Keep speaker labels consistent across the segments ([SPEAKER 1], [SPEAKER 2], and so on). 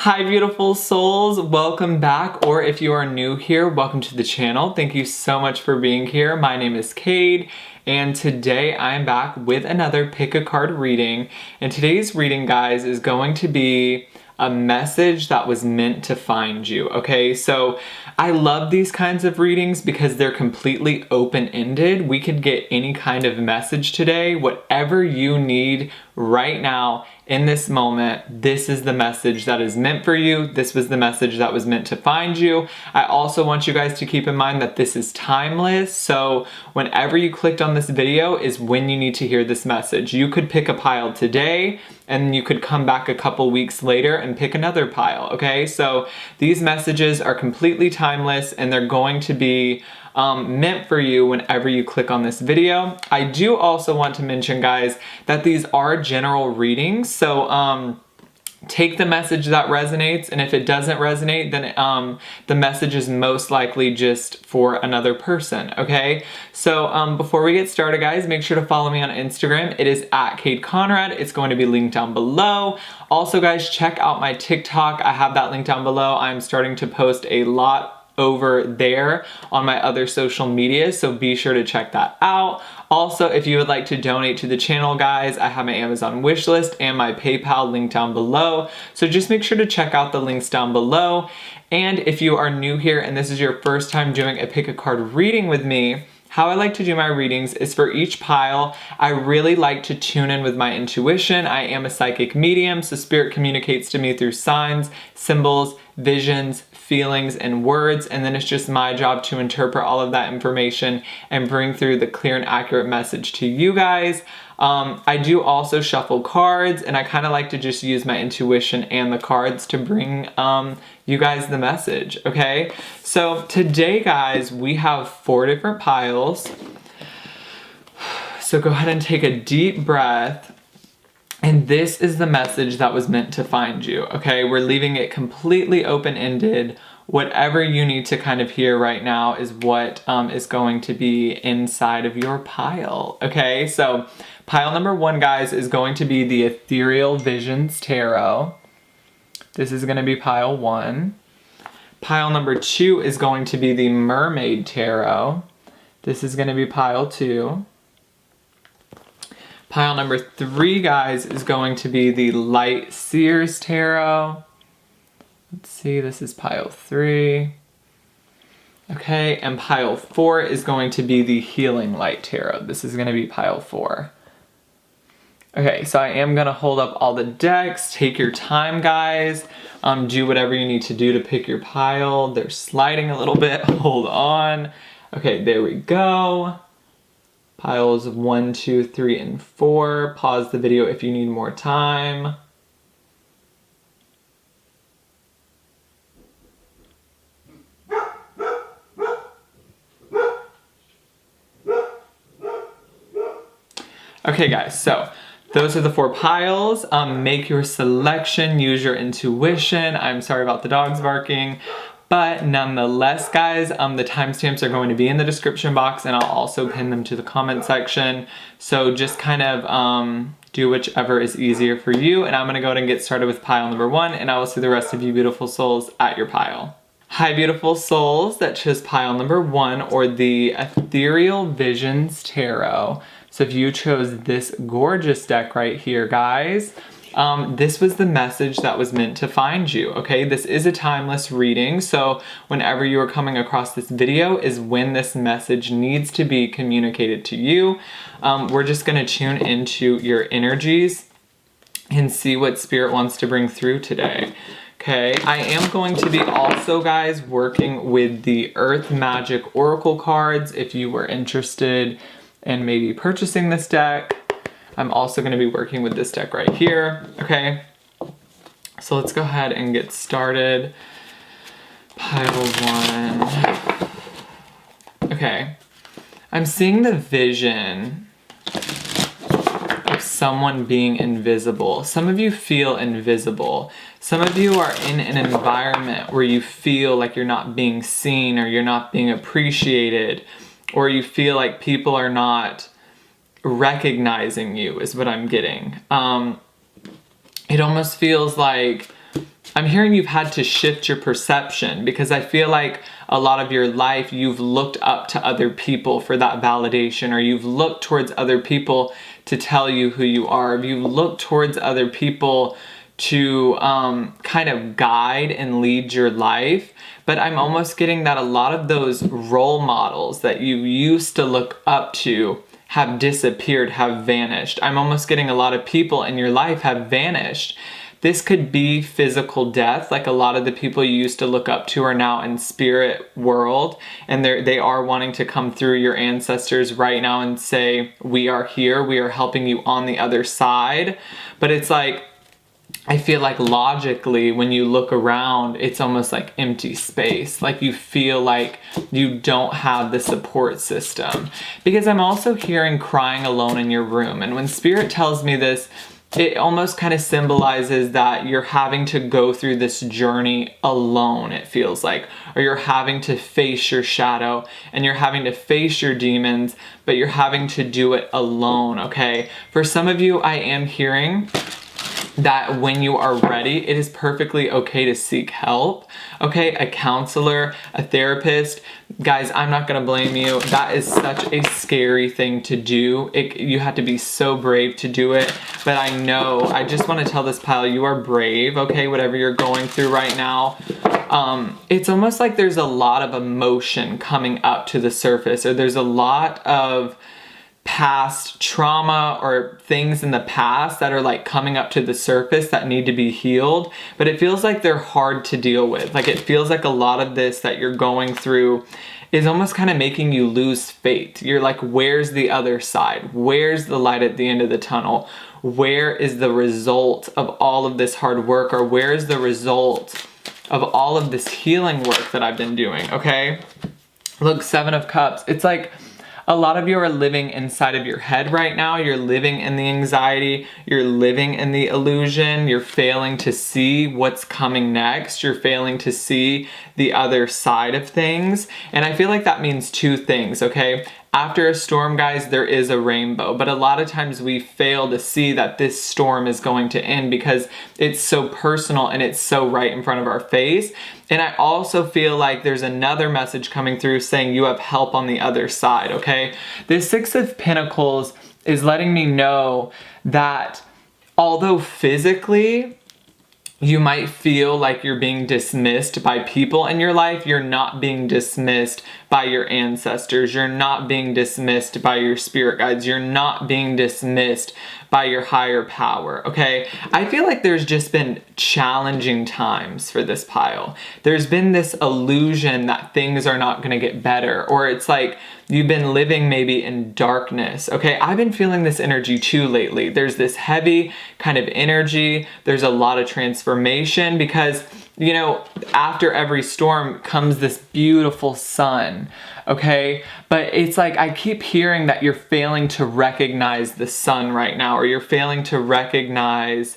[SPEAKER 1] Hi beautiful souls, welcome back, or if you are new here, welcome to the channel. Thank you so much for being here. My name is Cade, and today I'm back with another pick a card reading. And today's reading, guys, is going to be a message that was meant to find you, okay? So I love these kinds of readings because they're completely open-ended. We could get any kind of message today, whatever you need right now in this moment. This is the message that is meant for you. This was the message that was meant to find you. I also want you guys to keep in mind that this is timeless. So whenever you clicked on this video is when you need to hear this message. You could pick a pile today and you could come back a couple weeks later and pick another pile, okay? So these messages are completely timeless and they're going to be meant for you whenever you click on this video. I do also want to mention, guys, that these are general readings, so take the message that resonates, and if it doesn't resonate, then the message is most likely just for another person, okay? So before we get started, guys, make sure to follow me on Instagram. It is at Cade Conrad. It's going to be linked down below. Also, guys, check out my TikTok. I have that link down below. I'm starting to post a lot over there on my other social media, so be sure to check that out. Also, if you would like to donate to the channel, guys, I have my Amazon wishlist and my PayPal link down below, so just make sure to check out the links down below. And if you are new here and this is your first time doing a pick a card reading with me, how I like to do my readings is for each pile, I really like to tune in with my intuition. I am a psychic medium, so spirit communicates to me through signs, symbols, visions, feelings, and words, and then it's just my job to interpret all of that information and bring through the clear and accurate message to you guys. I do also shuffle cards, and I kind of like to just use my intuition and the cards to bring you guys the message, okay? So today, guys, we have 4 different piles. So go ahead and take a deep breath. And this is the message that was meant to find you, okay? We're leaving it completely open-ended. Whatever you need to kind of hear right now is what is going to be inside of your pile, okay? So pile number 1, guys, is going to be the Ethereal Visions Tarot. This is going to be pile 1. Pile number 2 is going to be the Mermaid Tarot. This is going to be pile 2. Pile number 3, guys, is going to be the Light Seers Tarot. Let's see, this is pile 3. Okay, and pile 4 is going to be the Healing Light Tarot. This is going to be pile 4. Okay, so I am going to hold up all the decks. Take your time, guys. Do whatever you need to do to pick your pile. They're sliding a little bit. Hold on. Okay, there we go. Piles 1, 2, 3, and 4. Pause the video if you need more time. Okay, guys, so those are the 4 piles. Make your selection, use your intuition. I'm sorry about the dogs barking. But nonetheless, guys, the timestamps are going to be in the description box, and I'll also pin them to the comment section. So just kind of do whichever is easier for you. And I'm going to go ahead and get started with pile number 1, and I will see the rest of you beautiful souls at your pile. Hi, beautiful souls that chose pile number 1, or the Ethereal Visions Tarot. So if you chose this gorgeous deck right here, guys, this was the message that was meant to find you, okay? This is a timeless reading, so whenever you are coming across this video is when this message needs to be communicated to you. We're just going to tune into your energies and see what Spirit wants to bring through today. Okay, I am going to be also, guys, working with the Earth Magic Oracle cards if you were interested in maybe purchasing this deck. I'm also going to be working with this deck right here, okay? So let's go ahead and get started. Pile 1. Okay, I'm seeing the vision of someone being invisible. Some of you feel invisible. Some of you are in an environment where you feel like you're not being seen, or you're not being appreciated, or you feel like people are not recognizing you, is what I'm getting. It almost feels like I'm hearing you've had to shift your perception, because I feel like a lot of your life you've looked up to other people for that validation, or you've looked towards other people to tell you who you are. You've looked towards other people to kind of guide and lead your life. But I'm almost getting that a lot of those role models that you used to look up to have disappeared, have vanished. I'm almost getting a lot of people in your life have vanished. This could be physical death, like a lot of the people you used to look up to are now in spirit world, and they are wanting to come through your ancestors right now and say, we are here, we are helping you on the other side. But it's like, I feel like logically, when you look around, it's almost like empty space. Like you feel like you don't have the support system. Because I'm also hearing crying alone in your room. And when Spirit tells me this, it almost kind of symbolizes that you're having to go through this journey alone, it feels like. Or you're having to face your shadow, and you're having to face your demons, but you're having to do it alone, okay? For some of you, I am hearing that when you are ready, it is perfectly okay to seek help, okay? A counselor, a therapist. Guys, I'm not gonna blame you. That is such a scary thing to do. You have to be so brave to do it. But I know, I just wanna tell this pile, you are brave, okay? Whatever you're going through right now. It's almost like there's a lot of emotion coming up to the surface, or there's a lot of past trauma or things in the past that are like coming up to the surface that need to be healed, but it feels like they're hard to deal with. Like it feels like a lot of this that you're going through is almost kind of making you lose faith. You're like, where's the other side? Where's the light at the end of the tunnel? Where is the result of all of this hard work? Or where is the result of all of this healing work that I've been doing? Okay, look, 7 of Cups. It's like a lot of you are living inside of your head right now. You're living in the anxiety. You're living in the illusion. You're failing to see what's coming next. You're failing to see the other side of things. And I feel like that means 2 things, okay? After a storm, guys, there is a rainbow. But a lot of times we fail to see that this storm is going to end because it's so personal and it's so right in front of our face. And I also feel like there's another message coming through saying you have help on the other side, okay? This 6 of Pentacles is letting me know that although physically you might feel like you're being dismissed by people in your life, you're not being dismissed by your ancestors. You're not being dismissed by your spirit guides. You're not being dismissed by your higher power, okay? I feel like there's just been challenging times for this pile. There's been this illusion that things are not gonna get better, or it's like you've been living maybe in darkness, okay? I've been feeling this energy too lately. There's this heavy kind of energy. There's a lot of transformation because, you know, after every storm comes this beautiful sun, okay? But it's like I keep hearing that you're failing to recognize the sun right now, or you're failing to recognize,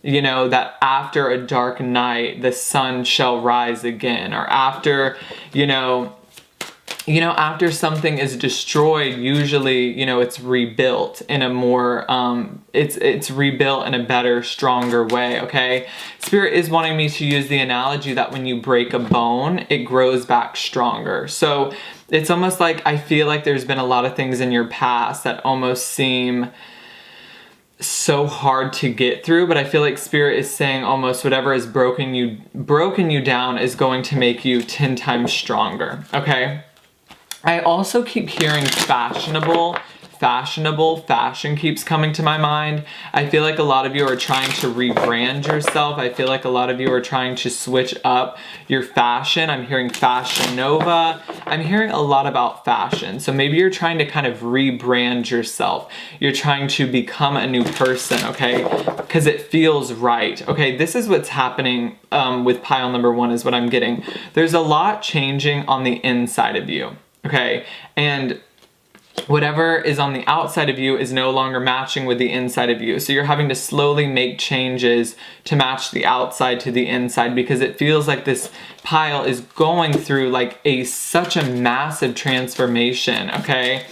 [SPEAKER 1] you know, that after a dark night, the sun shall rise again, or after, after something is destroyed, usually, it's rebuilt in a more, it's rebuilt in a better, stronger way, okay? Spirit is wanting me to use the analogy that when you break a bone, it grows back stronger. So it's almost like I feel like there's been a lot of things in your past that almost seem so hard to get through, but I feel like Spirit is saying almost whatever has broken you down is going to make you 10 times stronger, okay? I also keep hearing fashionable fashion keeps coming to my mind. I feel like a lot of you are trying to rebrand yourself. I feel like a lot of you are trying to switch up your fashion. I'm hearing Fashion Nova. I'm hearing a lot about fashion. So maybe you're trying to kind of rebrand yourself. You're trying to become a new person, okay? Because it feels right. Okay, this is what's happening with pile number 1 is what I'm getting. There's a lot changing on the inside of you. Okay, and whatever is on the outside of you is no longer matching with the inside of you. So you're having to slowly make changes to match the outside to the inside because it feels like this pile is going through like such a massive transformation, okay?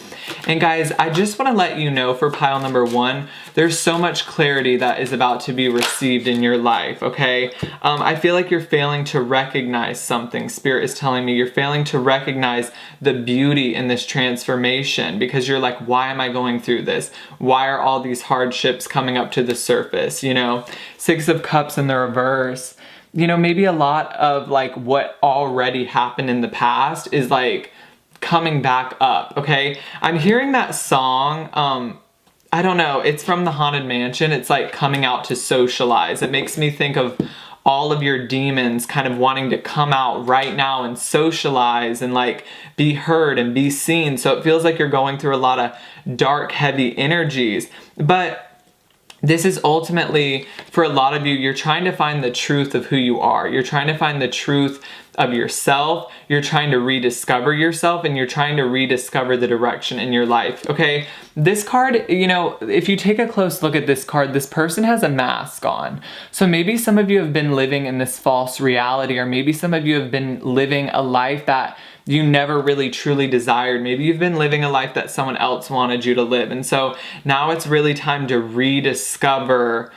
[SPEAKER 1] And guys, I just want to let you know for pile number 1, there's so much clarity that is about to be received in your life, okay? I feel like you're failing to recognize something. Spirit is telling me you're failing to recognize the beauty in this transformation because you're like, why am I going through this? Why are all these hardships coming up to the surface? You know, 6 of Cups in the reverse. You know, maybe a lot of like what already happened in the past is like coming back up, okay? I'm hearing that song, I don't know, it's from the Haunted Mansion. It's like coming out to socialize. It makes me think of all of your demons kind of wanting to come out right now and socialize and like be heard and be seen. So it feels like you're going through a lot of dark, heavy energies. But this is ultimately, for a lot of you, you're trying to find the truth of who you are. You're trying to find the truth of yourself. You're trying to rediscover yourself, and you're trying to rediscover the direction in your life, okay? This card, you know, if you take a close look at this card, this person has a mask on. So maybe some of you have been living in this false reality, or maybe some of you have been living a life that you never really truly desired. Maybe you've been living a life that someone else wanted you to live. And so now it's really time to rediscover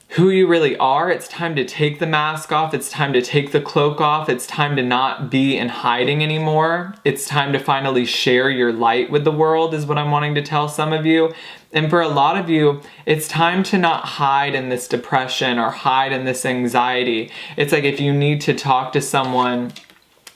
[SPEAKER 1] who you really are. It's time to take the mask off. It's time to take the cloak off. It's time to not be in hiding anymore. It's time to finally share your light with the world, is what I'm wanting to tell some of you. And for a lot of you, it's time to not hide in this depression or hide in this anxiety. It's like if you need to talk to someone,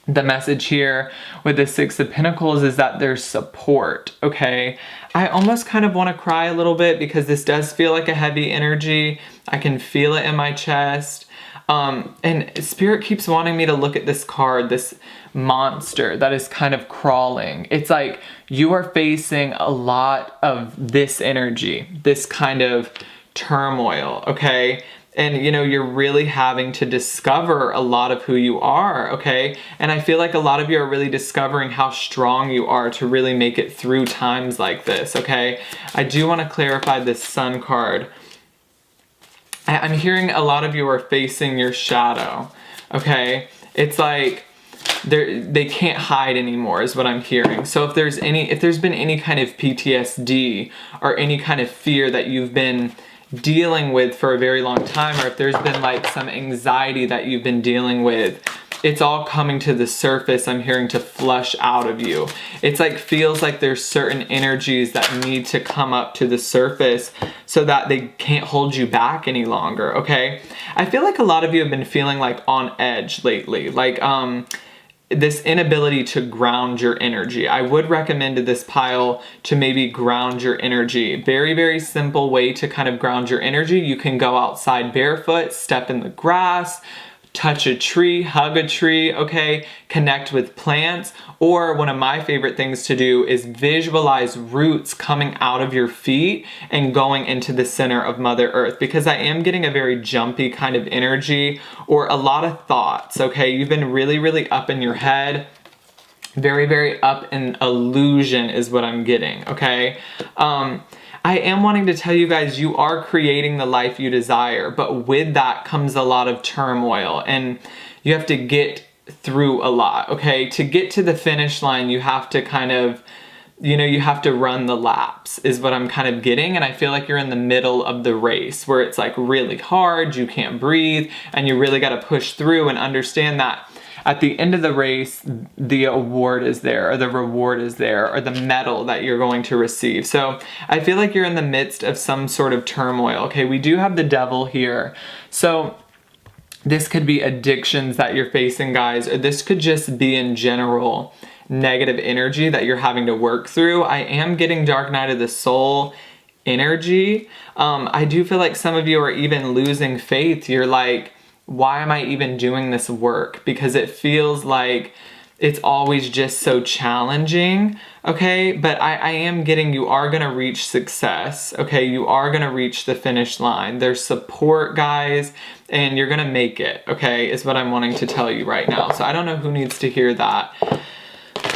[SPEAKER 1] the message here with the 6 of Pentacles is that there's support, okay? I almost kind of want to cry a little bit because this does feel like a heavy energy. I can feel it in my chest. And Spirit keeps wanting me to look at this card, this monster that is kind of crawling. It's like you are facing a lot of this energy, this kind of turmoil, okay? And, you know, you're really having to discover a lot of who you are, okay? And I feel like a lot of you are really discovering how strong you are to really make it through times like this, okay? I do want to clarify this Sun card. I'm hearing a lot of you are facing your shadow, okay? It's like they can't hide anymore is what I'm hearing. So if there's been any kind of PTSD or any kind of fear that you've been dealing with for a very long time, or if there's been like some anxiety that you've been dealing with, it's all coming to the surface. I'm hearing to flush out of you. It's like feels like there's certain energies that need to come up to the surface so that they can't hold you back any longer, okay? I feel like a lot of you have been feeling like on edge lately, like this inability to ground your energy. I would recommend to this pile to maybe ground your energy. Very, very simple way to kind of ground your energy. You can go outside barefoot, step in the grass, touch a tree, hug a tree, okay? Connect with plants. Or one of my favorite things to do is visualize roots coming out of your feet and going into the center of Mother Earth, because I am getting a very jumpy kind of energy or a lot of thoughts, okay? You've been really, really up in your head. Very, very up in illusion is what I'm getting, okay? I am wanting to tell you guys, you are creating the life you desire, but with that comes a lot of turmoil, and you have to get through a lot, okay? To get to the finish line, you have to kind of, you know, you have to run the laps is what I'm kind of getting. And I feel like you're in the middle of the race where it's like really hard, you can't breathe, and you really got to push through and understand that at the end of the race, the award is there, or the reward is there, or the medal that you're going to receive. So I feel like you're in the midst of some sort of turmoil. Okay, we do have the Devil here. So this could be addictions that you're facing, guys, or this could just be in general negative energy that you're having to work through. I am getting Dark Night of the Soul energy. I do feel like some of you are even losing faith. You're like, why am I even doing this work? Because it feels like it's always just so challenging, okay? But I am getting you are gonna reach success, okay? You are gonna reach the finish line. There's support, guys, and you're gonna make it, okay? Is what I'm wanting to tell you right now. So I don't know who needs to hear that.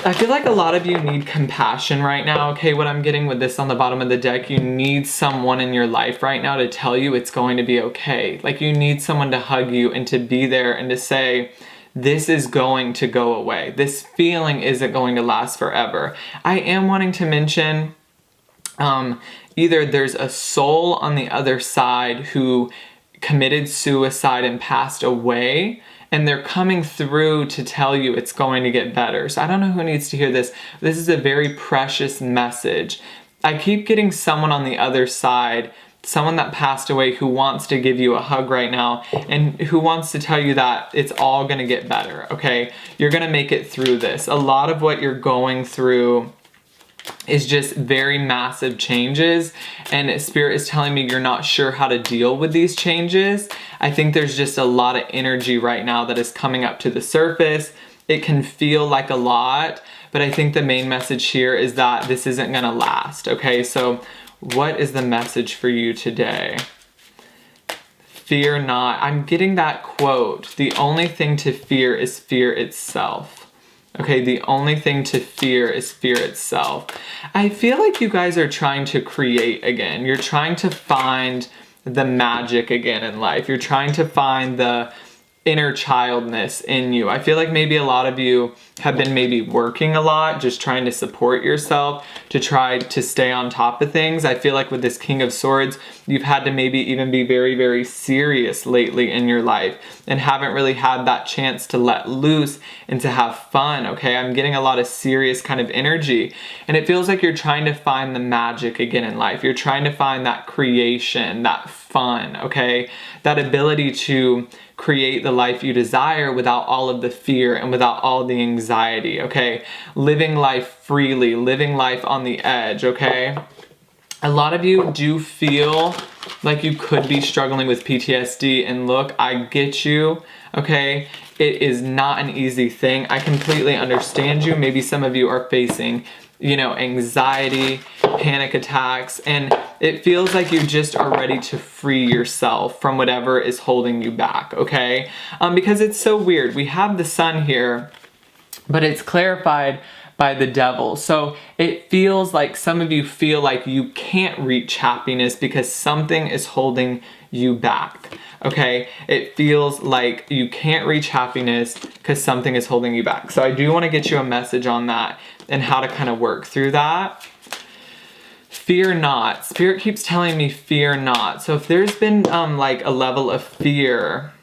[SPEAKER 1] I feel like a lot of you need compassion right now, okay? What I'm getting with this on the bottom of the deck, you need someone in your life right now to tell you it's going to be okay. Like you need someone to hug you and to be there and to say, this is going to go away. This feeling isn't going to last forever. I am wanting to mention either there's a soul on the other side who committed suicide and passed away, and they're coming through to tell you it's going to get better. So I don't know who needs to hear this. This is a very precious message. I keep getting someone on the other side, someone that passed away, who wants to give you a hug right now and who wants to tell you that it's all going to get better, okay? You're going to make it through this. A lot of what you're going through is just very massive changes, and Spirit is telling me you're not sure how to deal with these changes. I think there's just a lot of energy right now that is coming up to the surface. It can feel like a lot, but I think the main message here is that this isn't gonna last, okay? So what is the message for you today? Fear not. I'm getting that quote. The only thing to fear is fear itself. Okay, the only thing to fear is fear itself. I feel like you guys are trying to create again. You're trying to find the magic again in life. You're trying to find the inner childness in you. I feel like maybe a lot of you have been maybe working a lot, just trying to support yourself, to try to stay on top of things. I feel like with this King of Swords, you've had to maybe even be very, very serious lately in your life and haven't really had that chance to let loose and to have fun, okay? I'm getting a lot of serious kind of energy, and it feels like you're trying to find the magic again in life. You're trying to find that creation, that fun, okay? That ability to create the life you desire without all of the fear and without all the anxiety, okay? Living life freely, living life on the edge, okay? A lot of you do feel like you could be struggling with PTSD, and look, I get you, okay? It is not an easy thing. I completely understand you. Maybe some of you are facing, you know, anxiety, panic attacks, and it feels like you just are ready to free yourself from whatever is holding you back, okay? Because it's so weird. We have the sun here, but it's clarified by the devil. So it feels like some of you feel like you can't reach happiness because something is holding you back, okay? It feels like you can't reach happiness because something is holding you back. So I do want to get you a message on that and how to kind of work through that. Fear not. Spirit keeps telling me fear not. So if there's been like a level of fear,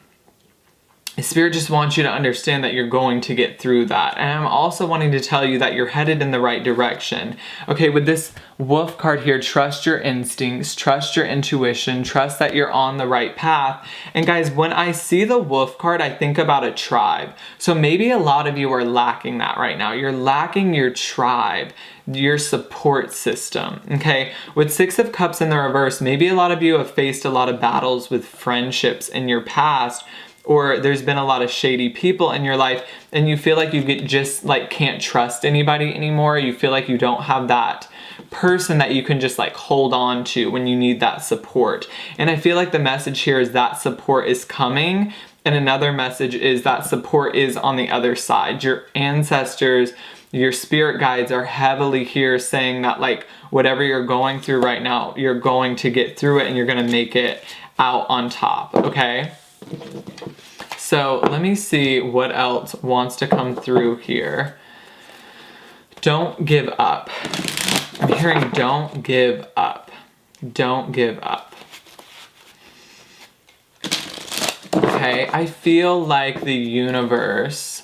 [SPEAKER 1] Spirit just wants you to understand that you're going to get through that. And I'm also wanting to tell you that you're headed in the right direction. Okay, with this Wolf card here, trust your instincts, trust your intuition, trust that you're on the right path. And guys, when I see the Wolf card, I think about a tribe. So maybe a lot of you are lacking that right now. You're lacking your tribe, your support system, okay? With Six of Cups in the reverse, maybe a lot of you have faced a lot of battles with friendships in your past, or there's been a lot of shady people in your life, and you feel like you just like can't trust anybody anymore. You feel like you don't have that person that you can just like hold on to when you need that support. And I feel like the message here is that support is coming, and another message is that support is on the other side. Your ancestors, your spirit guides are heavily here saying that like whatever you're going through right now, you're going to get through it and you're going to make it out on top, okay? So let me see what else wants to come through here. Don't give up. I'm hearing don't give up. Don't give up. Okay, I feel like the universe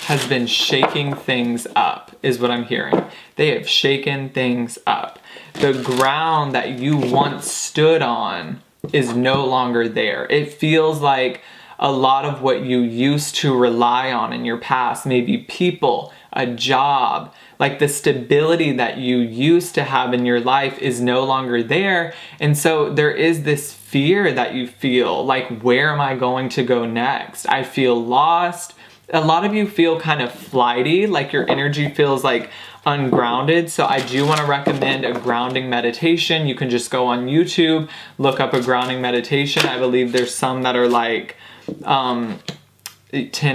[SPEAKER 1] has been shaking things up, is what I'm hearing. They have shaken things up. The ground that you once stood on is no longer there. It feels like a lot of what you used to rely on in your past, maybe people, a job, like the stability that you used to have in your life is no longer there. And so there is this fear that you feel like, where am I going to go next? I feel lost. A lot of you feel kind of flighty, like your energy feels like ungrounded. So I do want to recommend a grounding meditation. You can just go on YouTube, look up a grounding meditation. I believe there's some that are like 10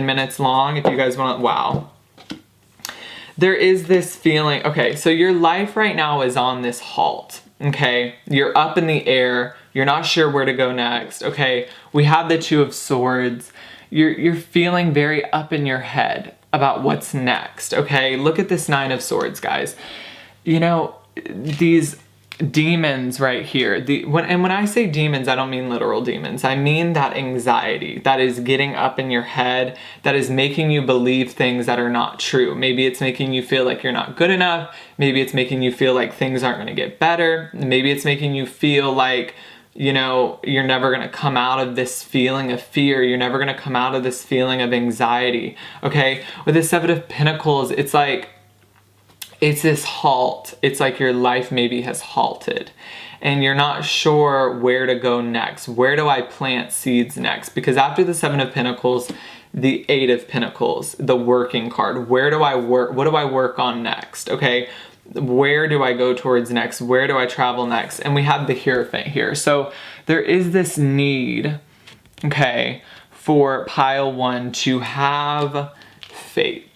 [SPEAKER 1] minutes long if you guys want to. Wow. There is this feeling, okay, so your life right now is on this halt, okay? You're up in the air. You're not sure where to go next, okay? We have the Two of Swords. you're feeling very up in your head about what's next, okay? Look at this Nine of Swords, guys. You know, these demons right here, when I say demons, I don't mean literal demons. I mean that anxiety that is getting up in your head, that is making you believe things that are not true. Maybe it's making you feel like you're not good enough. Maybe it's making you feel like things aren't going to get better. Maybe it's making you feel like, you know, you're never going to come out of this feeling of fear. You're never going to come out of this feeling of anxiety, okay? With the Seven of Pentacles, it's like, it's this halt. It's like your life maybe has halted and you're not sure where to go next. Where do I plant seeds next? Because after the Seven of Pentacles, the Eight of Pentacles, the working card, where do I work? What do I work on next? Okay. Where do I go towards next? Where do I travel next? And we have the Hierophant here. So there is this need, okay, for pile one to have faith.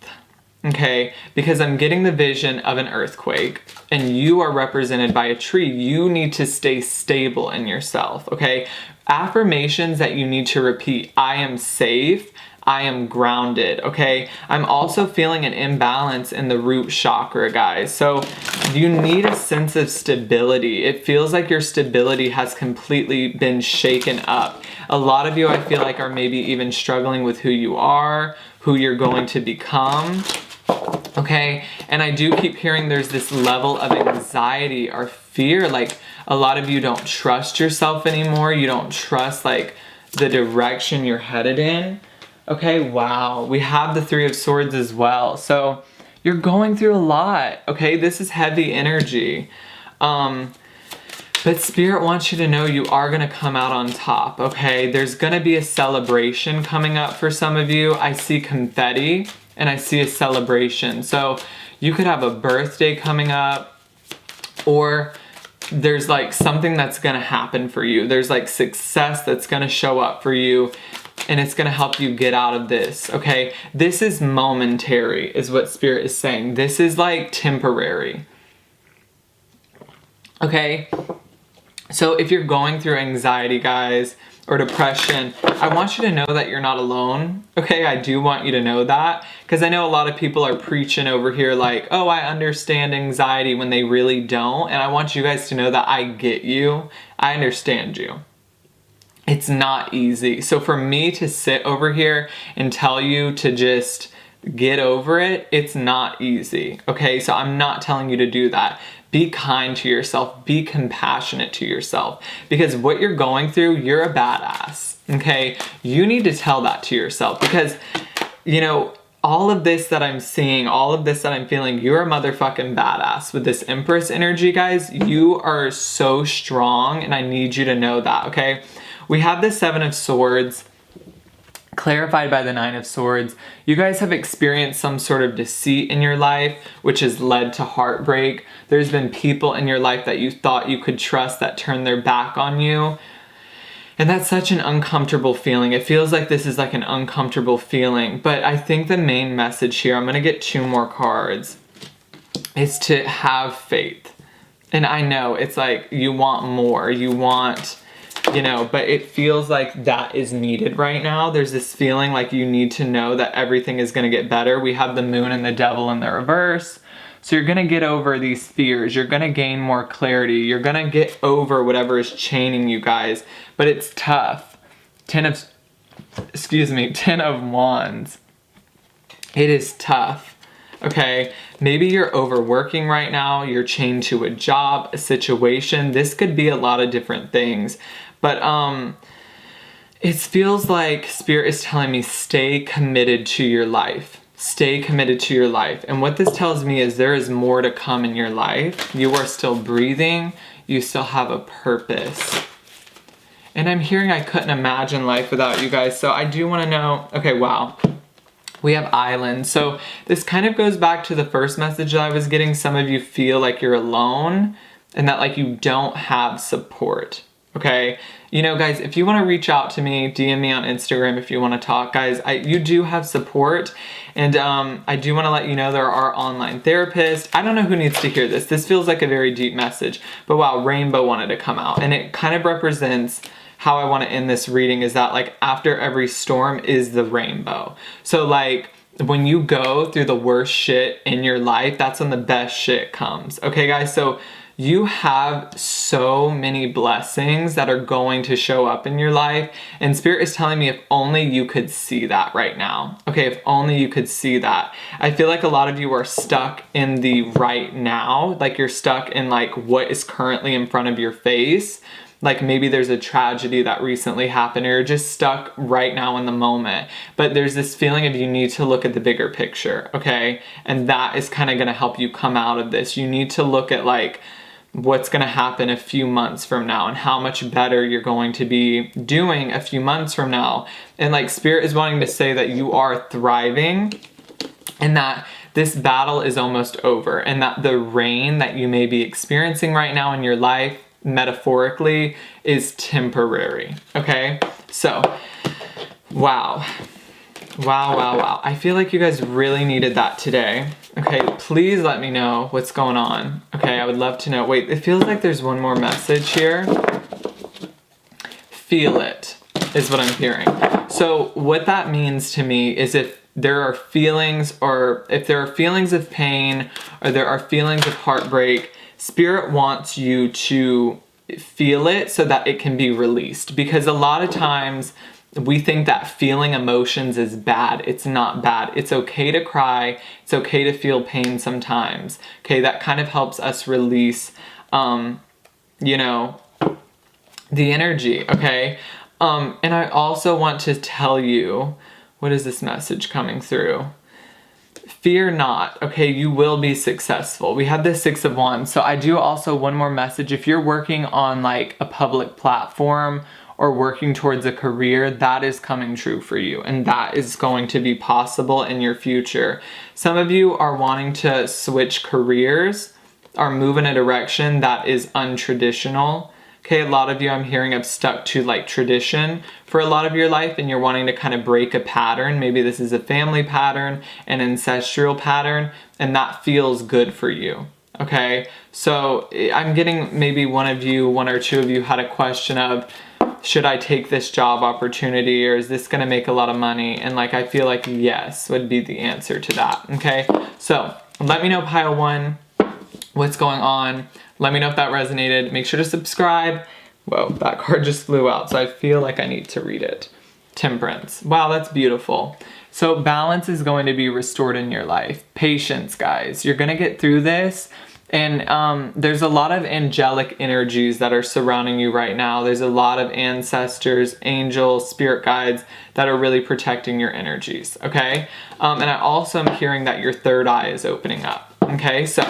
[SPEAKER 1] Okay, because I'm getting the vision of an earthquake and you are represented by a tree. You need to stay stable in yourself, okay? Affirmations that you need to repeat. I am safe. I am grounded, okay? I'm also feeling an imbalance in the root chakra, guys. So you need a sense of stability. It feels like your stability has completely been shaken up. A lot of you, I feel like, are maybe even struggling with who you are, who you're going to become. Okay, and I do keep hearing there's this level of anxiety or fear, like a lot of you don't trust yourself anymore. You don't trust like the direction you're headed in. Okay, wow, we have the Three of Swords as well. So you're going through a lot, okay? This is heavy energy. But Spirit wants you to know you are going to come out on top, okay? There's going to be a celebration coming up for some of you. I see confetti. And I see a celebration. So you could have a birthday coming up, or there's like something that's gonna happen for you. There's like success that's gonna show up for you and it's gonna help you get out of this, okay? This is momentary, is what Spirit is saying. This is like temporary, okay? So if you're going through anxiety, guys, or depression, I want you to know that you're not alone, okay? I do want you to know that, because I know a lot of people are preaching over here like, oh, I understand anxiety, when they really don't, and I want you guys to know that I get you. I understand you. It's not easy. So for me to sit over here and tell you to just get over it, it's not easy, okay? So I'm not telling you to do that. Be kind to yourself. Be compassionate to yourself. Because what you're going through, you're a badass, okay? You need to tell that to yourself because, you know, all of this that I'm seeing, all of this that I'm feeling, you're a motherfucking badass. With this Empress energy, guys, you are so strong and I need you to know that, okay? We have the Seven of Swords clarified by the Nine of Swords. You guys have experienced some sort of deceit in your life, which has led to heartbreak. There's been people in your life that you thought you could trust that turned their back on you. And that's such an uncomfortable feeling. It feels like this is like an uncomfortable feeling. But I think the main message here, I'm going to get 2 more cards, is to have faith. And I know it's like you want more. You want, you know, but it feels like that is needed right now. There's this feeling like you need to know that everything is going to get better. We have the Moon and the Devil in the reverse. So you're going to get over these fears. You're going to gain more clarity. You're going to get over whatever is chaining you guys. But it's tough. 10 of Wands. It is tough. Okay, maybe you're overworking right now. You're chained to a job, a situation. This could be a lot of different things. But it feels like Spirit is telling me stay committed to your life. Stay committed to your life. And what this tells me is there is more to come in your life. You are still breathing. You still have a purpose. And I'm hearing I couldn't imagine life without you guys. So I do want to know, okay, wow. We have Island. So this kind of goes back to the first message that I was getting. Some of you feel like you're alone and that like you don't have support. Okay, you know, guys, if you want to reach out to me, DM me on Instagram if you want to talk, guys. You do have support, and I do want to let you know there are online therapists. I don't know who needs to hear this. This feels like a very deep message, but wow, Rainbow wanted to come out, and it kind of represents how I want to end this reading is that like after every storm is the rainbow. So like when you go through the worst shit in your life, that's when the best shit comes. Okay, guys? So you have so many blessings that are going to show up in your life. And Spirit is telling me if only you could see that right now. Okay, if only you could see that. I feel like a lot of you are stuck in the right now. Like you're stuck in like what is currently in front of your face. Like maybe there's a tragedy that recently happened, or you're just stuck right now in the moment. But there's this feeling of you need to look at the bigger picture, okay? And that is kind of going to help you come out of this. You need to look at like what's going to happen a few months from now and how much better you're going to be doing a few months from now. And like Spirit is wanting to say that you are thriving and that this battle is almost over, and that the rain that you may be experiencing right now in your life, metaphorically, is temporary. Okay? So, wow. Wow. I feel like you guys really needed that today. Okay, please let me know what's going on. Okay, I would love to know. Wait, it feels like there's one more message here. Feel it is what I'm hearing. So what that means to me is if there are feelings, or if there are feelings of pain, or there are feelings of heartbreak, Spirit wants you to feel it so that it can be released. Because a lot of times we think that feeling emotions is bad. It's not bad. It's okay to cry. It's okay to feel pain sometimes. Okay, that kind of helps us release, you know, the energy, okay? And I also want to tell you, what is this message coming through? Fear not, okay? You will be successful. We have the 6 of Wands. So I do also one more message. If you're working on like a public platform or working towards a career, that is coming true for you. And that is going to be possible in your future. Some of you are wanting to switch careers or move in a direction that is untraditional. Okay, a lot of you I'm hearing have stuck to like tradition for a lot of your life, and you're wanting to kind of break a pattern. Maybe this is a family pattern, an ancestral pattern, and that feels good for you. Okay, so I'm getting maybe one or two of you had a question of, should I take this job opportunity, or is this going to make a lot of money? And like, I feel like yes would be the answer to that. Okay, so let me know, pile 1, what's going on. Let me know if that resonated. Make sure to subscribe. Whoa, that card just flew out, so I feel like I need to read it. Temperance. Wow, that's beautiful. So balance is going to be restored in your life. Patience, guys. You're going to get through this. And there's a lot of angelic energies that are surrounding you right now. There's a lot of ancestors, angels, spirit guides that are really protecting your energies, okay? And I also am hearing that your third eye is opening up. Okay, so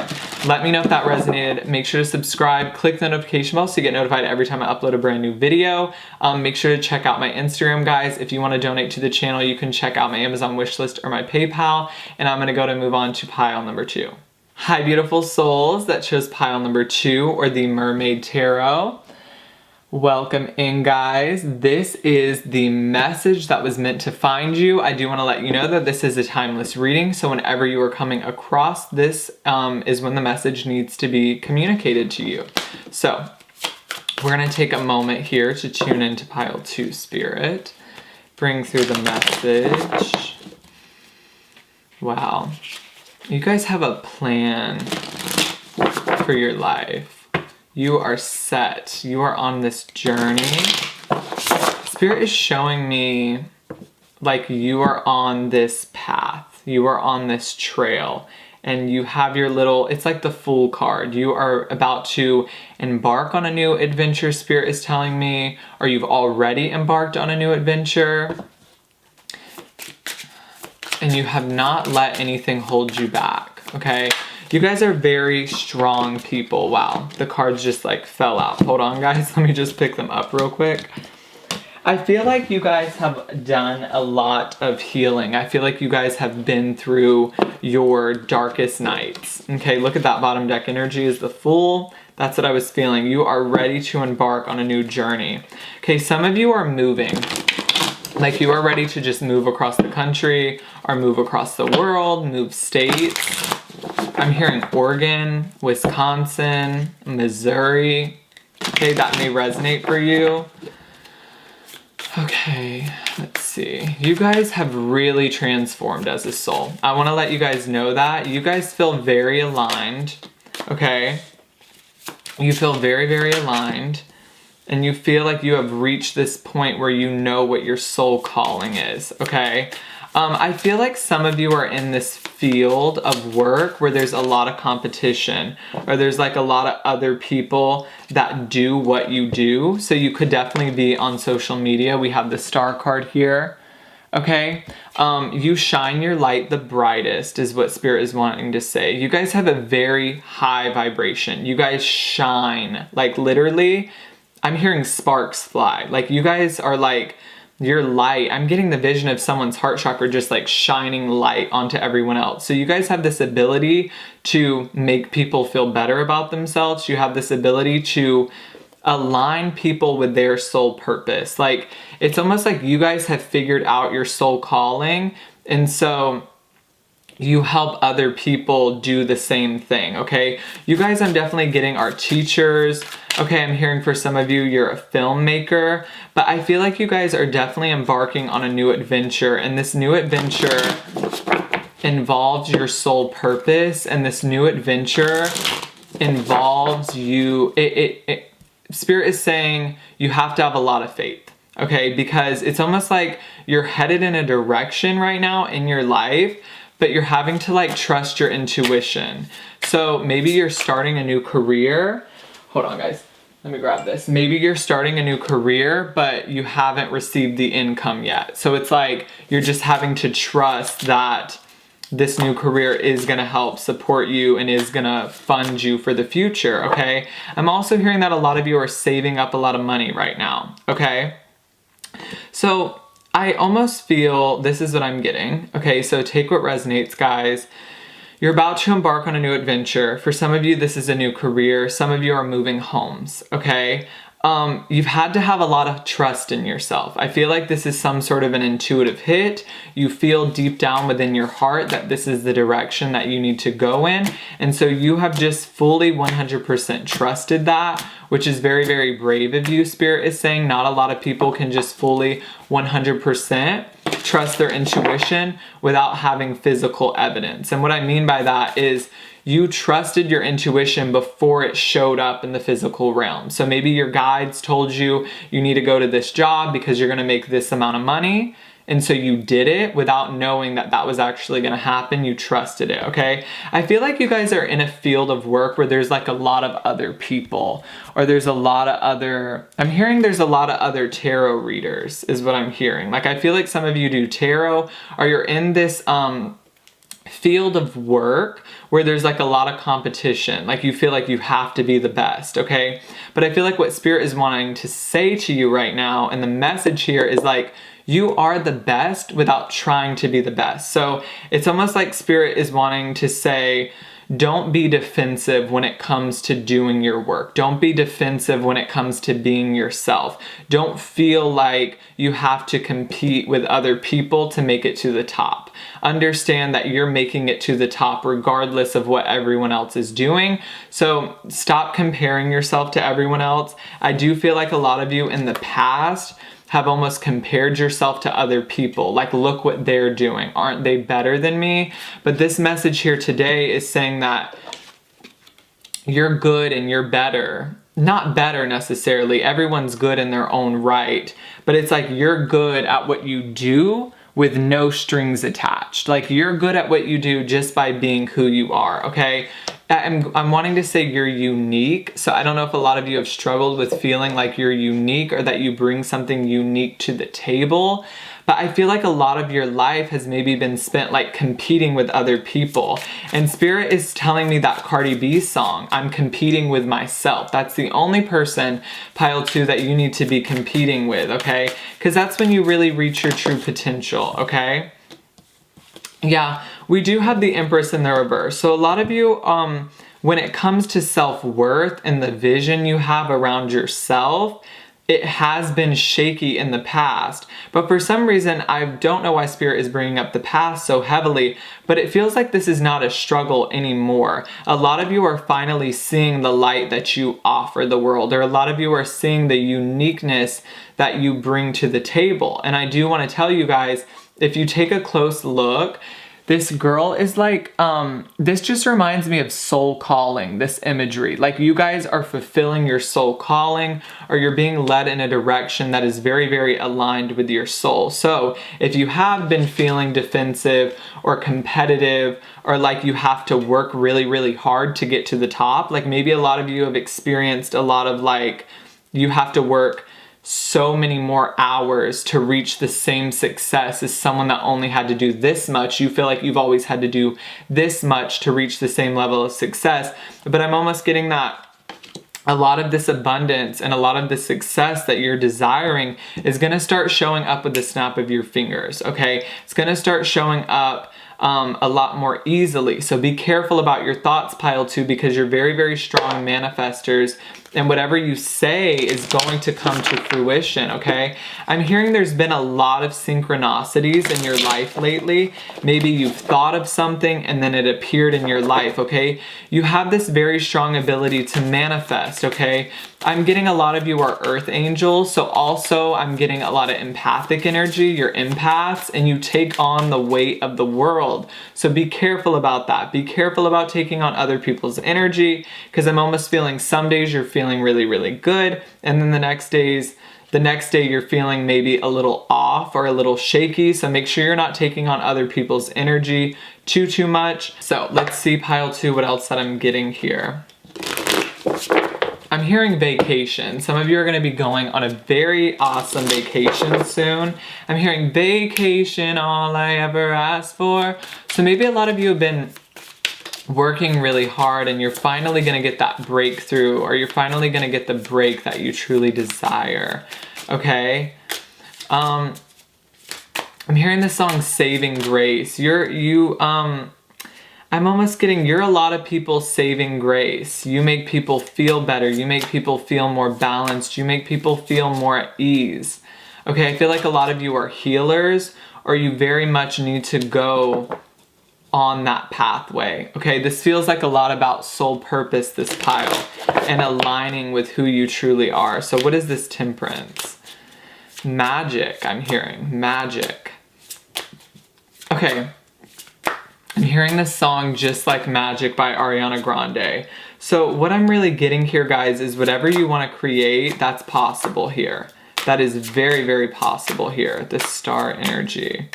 [SPEAKER 1] let me know if that resonated. Make sure to subscribe, click the notification bell so you get notified every time I upload a brand new video. Make sure to check out my Instagram, guys. If you want to donate to the channel, you can check out my Amazon wishlist or my PayPal. And I'm going to move on to pile number 2. Hi, beautiful souls that chose pile number 2, or the Mermaid Tarot. Welcome in, guys. This is the message that was meant to find you. I do want to let you know that this is a timeless reading, so whenever you are coming across this is when the message needs to be communicated to you. So we're going to take a moment here to tune into pile 2, Spirit. Bring through the message. Wow. You guys have a plan for your life. You are set. You are on this journey. Spirit is showing me like you are on this path. You are on this trail. And you have your little, it's like the Fool card. You are about to embark on a new adventure, Spirit is telling me. Or you've already embarked on a new adventure. And you have not let anything hold you back, okay? You guys are very strong people. Wow, the cards just like fell out. Hold on, guys. Let me just pick them up real quick. I feel like you guys have done a lot of healing. I feel like you guys have been through your darkest nights. Okay, look at that bottom deck energy is the Fool. That's what I was feeling. You are ready to embark on a new journey. Okay, some of you are moving. Like you are ready to just move across the country or move across the world, move states. I'm hearing Oregon, Wisconsin, Missouri. Okay, that may resonate for you. Okay, let's see. You guys have really transformed as a soul. I want to let you guys know that. You guys feel very aligned, okay? You feel very, very aligned. And you feel like you have reached this point where you know what your soul calling is, okay? I feel like some of you are in this field of work where there's a lot of competition, or there's like a lot of other people that do what you do. So you could definitely be on social media. We have the star card here, okay? You shine your light the brightest is what Spirit is wanting to say. You guys have a very high vibration. You guys shine, like literally, I'm hearing sparks fly. Like you guys are like, your light, I'm getting the vision of someone's heart chakra just like shining light onto everyone else. So you guys have this ability to make people feel better about themselves. You have this ability to align people with their soul purpose. Like it's almost like you guys have figured out your soul calling. And so you help other people do the same thing, okay? You guys, I'm definitely getting are teachers. Okay, I'm hearing for some of you, you're a filmmaker, but I feel like you guys are definitely embarking on a new adventure, and this new adventure involves your soul purpose, and this new adventure involves you, Spirit is saying you have to have a lot of faith, okay? Because it's almost like you're headed in a direction right now in your life, but you're having to like trust your intuition. So maybe you're starting a new career. Hold on, guys. Let me grab this. Maybe you're starting a new career, but you haven't received the income yet. So it's like you're just having to trust that this new career is going to help support you and is going to fund you for the future, okay? I'm also hearing that a lot of you are saving up a lot of money right now, okay? So I almost feel, this is what I'm getting. Okay, so take what resonates, guys. You're about to embark on a new adventure. For some of you, this is a new career. Some of you are moving homes, okay? You've had to have a lot of trust in yourself. I feel like this is some sort of an intuitive hit. You feel deep down within your heart that this is the direction that you need to go in. And so you have just fully 100% trusted that, which is very, very brave of you. Spirit is saying not a lot of people can just fully 100% trust their intuition without having physical evidence. And what I mean by that is you trusted your intuition before it showed up in the physical realm. So maybe your guides told you you need to go to this job because you're going to make this amount of money. And so you did it without knowing that that was actually going to happen. You trusted it, okay? I feel like you guys are in a field of work where there's like a lot of other people, or there's a lot of other, I'm hearing there's a lot of other tarot readers is what I'm hearing. Like I feel like some of you do tarot, or you're in this field of work where there's like a lot of competition. Like you feel like you have to be the best, okay? But I feel like what Spirit is wanting to say to you right now, and the message here is like, you are the best without trying to be the best. So it's almost like Spirit is wanting to say, don't be defensive when it comes to doing your work. Don't be defensive when it comes to being yourself. Don't feel like you have to compete with other people to make it to the top. Understand that you're making it to the top regardless of what everyone else is doing. So stop comparing yourself to everyone else. I do feel like a lot of you in the past have almost compared yourself to other people. Like, look what they're doing. Aren't they better than me? But this message here today is saying that you're good and you're better. Not better necessarily. Everyone's good in their own right. But it's like you're good at what you do with no strings attached. Like you're good at what you do just by being who you are, okay? I'm wanting to say you're unique. So I don't know if a lot of you have struggled with feeling like you're unique or that you bring something unique to the table. But I feel like a lot of your life has maybe been spent like competing with other people. And Spirit is telling me that Cardi B song, I'm competing with myself. That's the only person, pile 2, that you need to be competing with, okay? Because that's when you really reach your true potential, okay? Yeah, we do have the Empress in the reverse. So a lot of you, when it comes to self-worth and the vision you have around yourself, it has been shaky in the past, but for some reason, I don't know why Spirit is bringing up the past so heavily, but it feels like this is not a struggle anymore. A lot of you are finally seeing the light that you offer the world, or a lot of you are seeing the uniqueness that you bring to the table. And I do want to tell you guys, if you take a close look, this girl is like, this just reminds me of soul calling, this imagery. Like you guys are fulfilling your soul calling, or you're being led in a direction that is very, very aligned with your soul. So if you have been feeling defensive or competitive, or like you have to work really, really hard to get to the top, like maybe a lot of you have experienced a lot of like, you have to work so many more hours to reach the same success as someone that only had to do this much. You feel like you've always had to do this much to reach the same level of success. But I'm almost getting that a lot of this abundance and a lot of the success that you're desiring is going to start showing up with the snap of your fingers, okay? It's going to start showing up a lot more easily. So be careful about your thoughts, pile 2, because you're very, very strong manifestors, and whatever you say is going to come to fruition, okay? I'm hearing there's been a lot of synchronicities in your life lately. Maybe you've thought of something and then it appeared in your life, okay? You have this very strong ability to manifest, okay? I'm getting a lot of you are earth angels, so also I'm getting a lot of empathic energy, you're empaths, and you take on the weight of the world. So be careful about that. Be careful about taking on other people's energy, because I'm almost feeling some days you're feeling really, really good, and then the next day you're feeling maybe a little off or a little shaky. So make sure you're not taking on other people's energy too much. So let's see, pile 2, what else that I'm getting here. I'm hearing vacation. Some of you are going to be going on a very awesome vacation soon. I'm hearing vacation, all I ever asked for. So maybe a lot of you have been working really hard and you're finally going to get that breakthrough, or you're finally going to get the break that you truly desire. Okay? I'm hearing the song Saving Grace. I'm almost getting, you're a lot of people saving grace. You make people feel better. You make people feel more balanced. You make people feel more at ease. Okay, I feel like a lot of you are healers, or you very much need to go on that pathway. Okay, this feels like a lot about soul purpose, this pile, and aligning with who you truly are. So what is this Temperance? Magic, I'm hearing. Magic. Okay. I'm hearing this song Just Like Magic by Ariana Grande. So what I'm really getting here, guys, is whatever you want to create, that's possible here. That is very, very possible here. The star energy.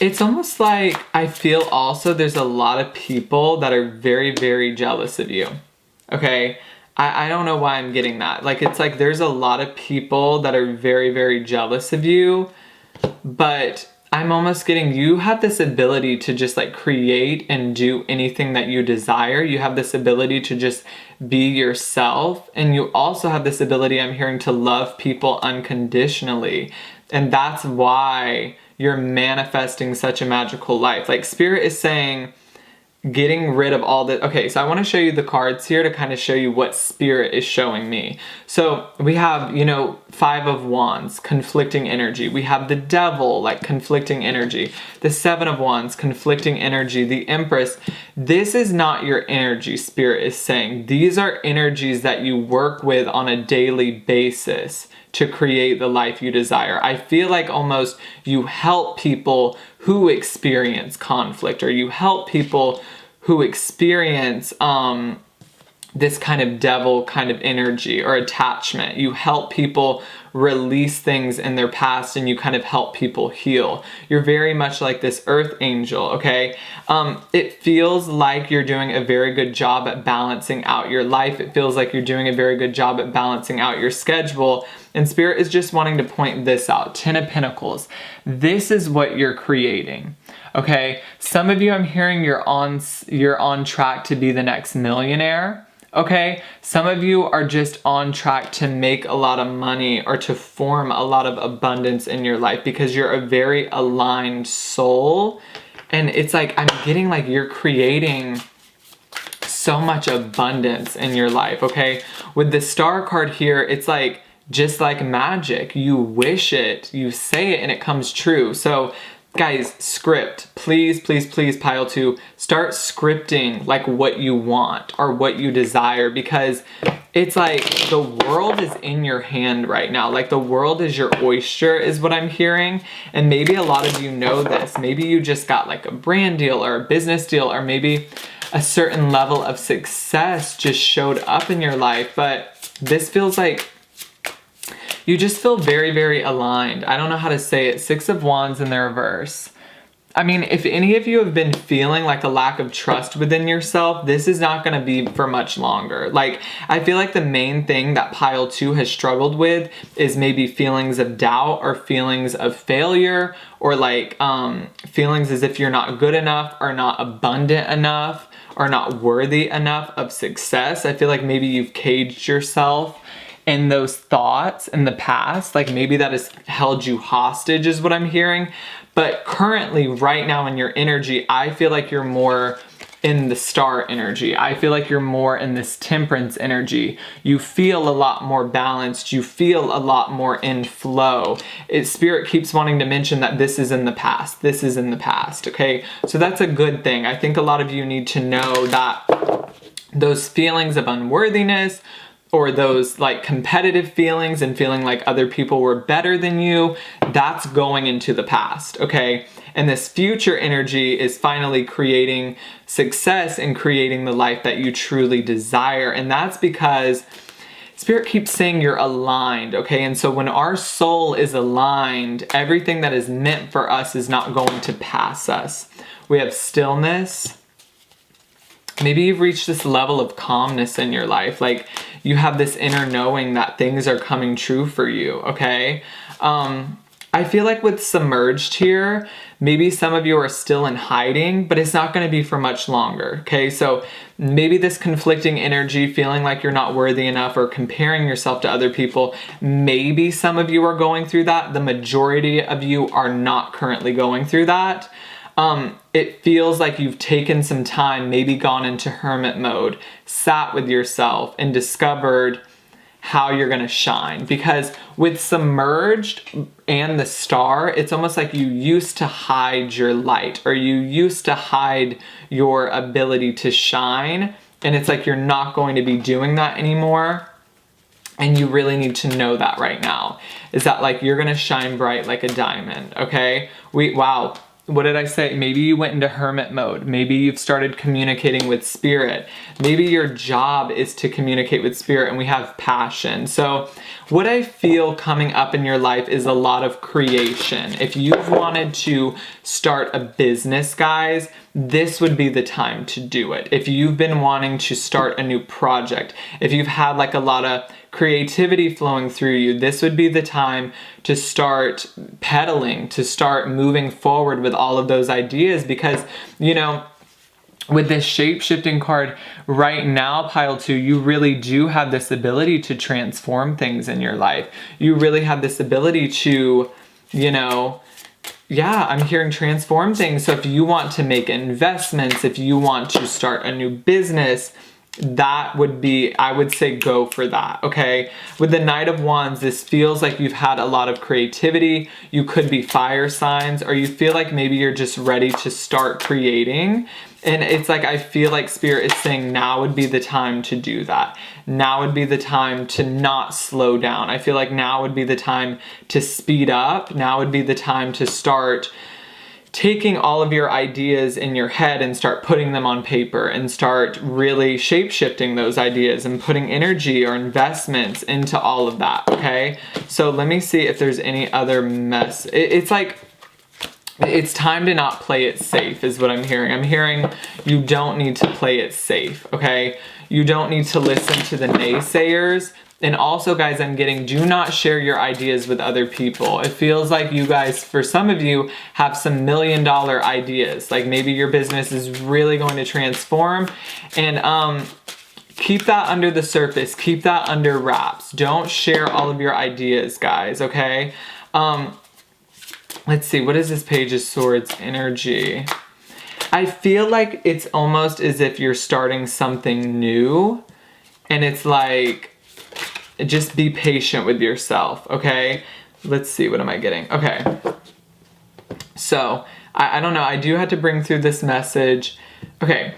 [SPEAKER 1] It's almost like I feel also there's a lot of people that are very, very jealous of you. Okay? I don't know why I'm getting that. Like, it's like there's a lot of people that are very, very jealous of you, but I'm almost getting, you have this ability to just like create and do anything that you desire. You have this ability to just be yourself. And you also have this ability, I'm hearing, to love people unconditionally. And that's why you're manifesting such a magical life. Like Spirit is saying, getting rid of all the, okay, so I want to show you the cards here to kind of show you what Spirit is showing me. So we have, 5 of Wands, conflicting energy. We have the Devil, like conflicting energy. The 7 of Wands, conflicting energy. The Empress. This is not your energy, Spirit is saying. These are energies that you work with on a daily basis to create the life you desire. I feel like almost you help people who experience conflict, or you help people who experience this kind of devil kind of energy or attachment. You help people release things in their past, and you kind of help people heal. You're very much like this earth angel, okay? It feels like you're doing a very good job at balancing out your life. It feels like you're doing a very good job at balancing out your schedule. And Spirit is just wanting to point this out. 10 of Pentacles. This is what you're creating. Okay? Some of you, I'm hearing you're on track to be the next millionaire. Okay? Some of you are just on track to make a lot of money, or to form a lot of abundance in your life, because you're a very aligned soul. And it's like, I'm getting like you're creating so much abundance in your life, okay? With the Star card here, it's like, just like magic. You wish it, you say it, and it comes true. So guys, script. Please, please, please, pile 2, start scripting like what you want or what you desire, because it's like the world is in your hand right now. Like the world is your oyster is what I'm hearing. And maybe a lot of you know this. Maybe you just got like a brand deal or a business deal, or maybe a certain level of success just showed up in your life. But this feels like you just feel very, very aligned. I don't know how to say it. 6 of Wands in the reverse. I mean, if any of you have been feeling like a lack of trust within yourself, this is not going to be for much longer. Like, I feel like the main thing that pile 2 has struggled with is maybe feelings of doubt or feelings of failure, or like feelings as if you're not good enough or not abundant enough or not worthy enough of success. I feel like maybe you've caged yourself in those thoughts in the past. Like maybe that has held you hostage is what I'm hearing. But currently, right now in your energy, I feel like you're more in the Star energy. I feel like you're more in this Temperance energy. You feel a lot more balanced. You feel a lot more in flow. Spirit keeps wanting to mention that this is in the past. This is in the past, okay? So that's a good thing. I think a lot of you need to know that those feelings of unworthiness, or those like competitive feelings and feeling like other people were better than you, that's going into the past, okay? And this future energy is finally creating success and creating the life that you truly desire. And that's because Spirit keeps saying you're aligned, okay? And so when our soul is aligned, everything that is meant for us is not going to pass us. We have stillness. Maybe you've reached this level of calmness in your life. Like you have this inner knowing that things are coming true for you, okay? I feel like with submerged here, maybe some of you are still in hiding, but it's not going to be for much longer, okay? So maybe this conflicting energy, feeling like you're not worthy enough or comparing yourself to other people, maybe some of you are going through that. The majority of you are not currently going through that. It feels like you've taken some time, maybe gone into hermit mode, sat with yourself and discovered how you're going to shine. Because with submerged and the Star, it's almost like you used to hide your light, or you used to hide your ability to shine. And it's like you're not going to be doing that anymore. And you really need to know that right now. Is that like you're going to shine bright like a diamond, okay? Wow. What did I say? Maybe you went into hermit mode. Maybe you've started communicating with Spirit. Maybe your job is to communicate with Spirit, and we have passion. So what I feel coming up in your life is a lot of creation. If you've wanted to start a business, guys, this would be the time to do it. If you've been wanting to start a new project, if you've had like a lot of creativity flowing through you, this would be the time to start pedaling, to start moving forward with all of those ideas. Because, you know, with this shape-shifting card right now, pile 2, you really do have this ability to transform things in your life. You really have this ability to, you know, yeah, I'm hearing transform things. So if you want to make investments, if you want to start a new business, that would be, I would say, go for that, okay? With the Knight of Wands, this feels like you've had a lot of creativity. You could be fire signs, or you feel like maybe you're just ready to start creating. And it's like, I feel like Spirit is saying now would be the time to do that. Now would be the time to not slow down. I feel like now would be the time to speed up. Now would be the time to start taking all of your ideas in your head and start putting them on paper, and start really shape-shifting those ideas and putting energy or investments into all of that, okay? So let me see if there's any other mess. It's like, it's time to not play it safe is what I'm hearing. I'm hearing you don't need to play it safe, okay? You don't need to listen to the naysayers. And also, guys, I'm getting, do not share your ideas with other people. It feels like you guys, for some of you, have some $1 million ideas. Like maybe your business is really going to transform. And keep that under the surface. Keep that under wraps. Don't share all of your ideas, guys, okay? Let's see, what is this Page of Swords energy? I feel like it's almost as if you're starting something new, and it's like, just be patient with yourself, okay? Let's see, what am I getting? Okay. So, I don't know, I do have to bring through this message. Okay.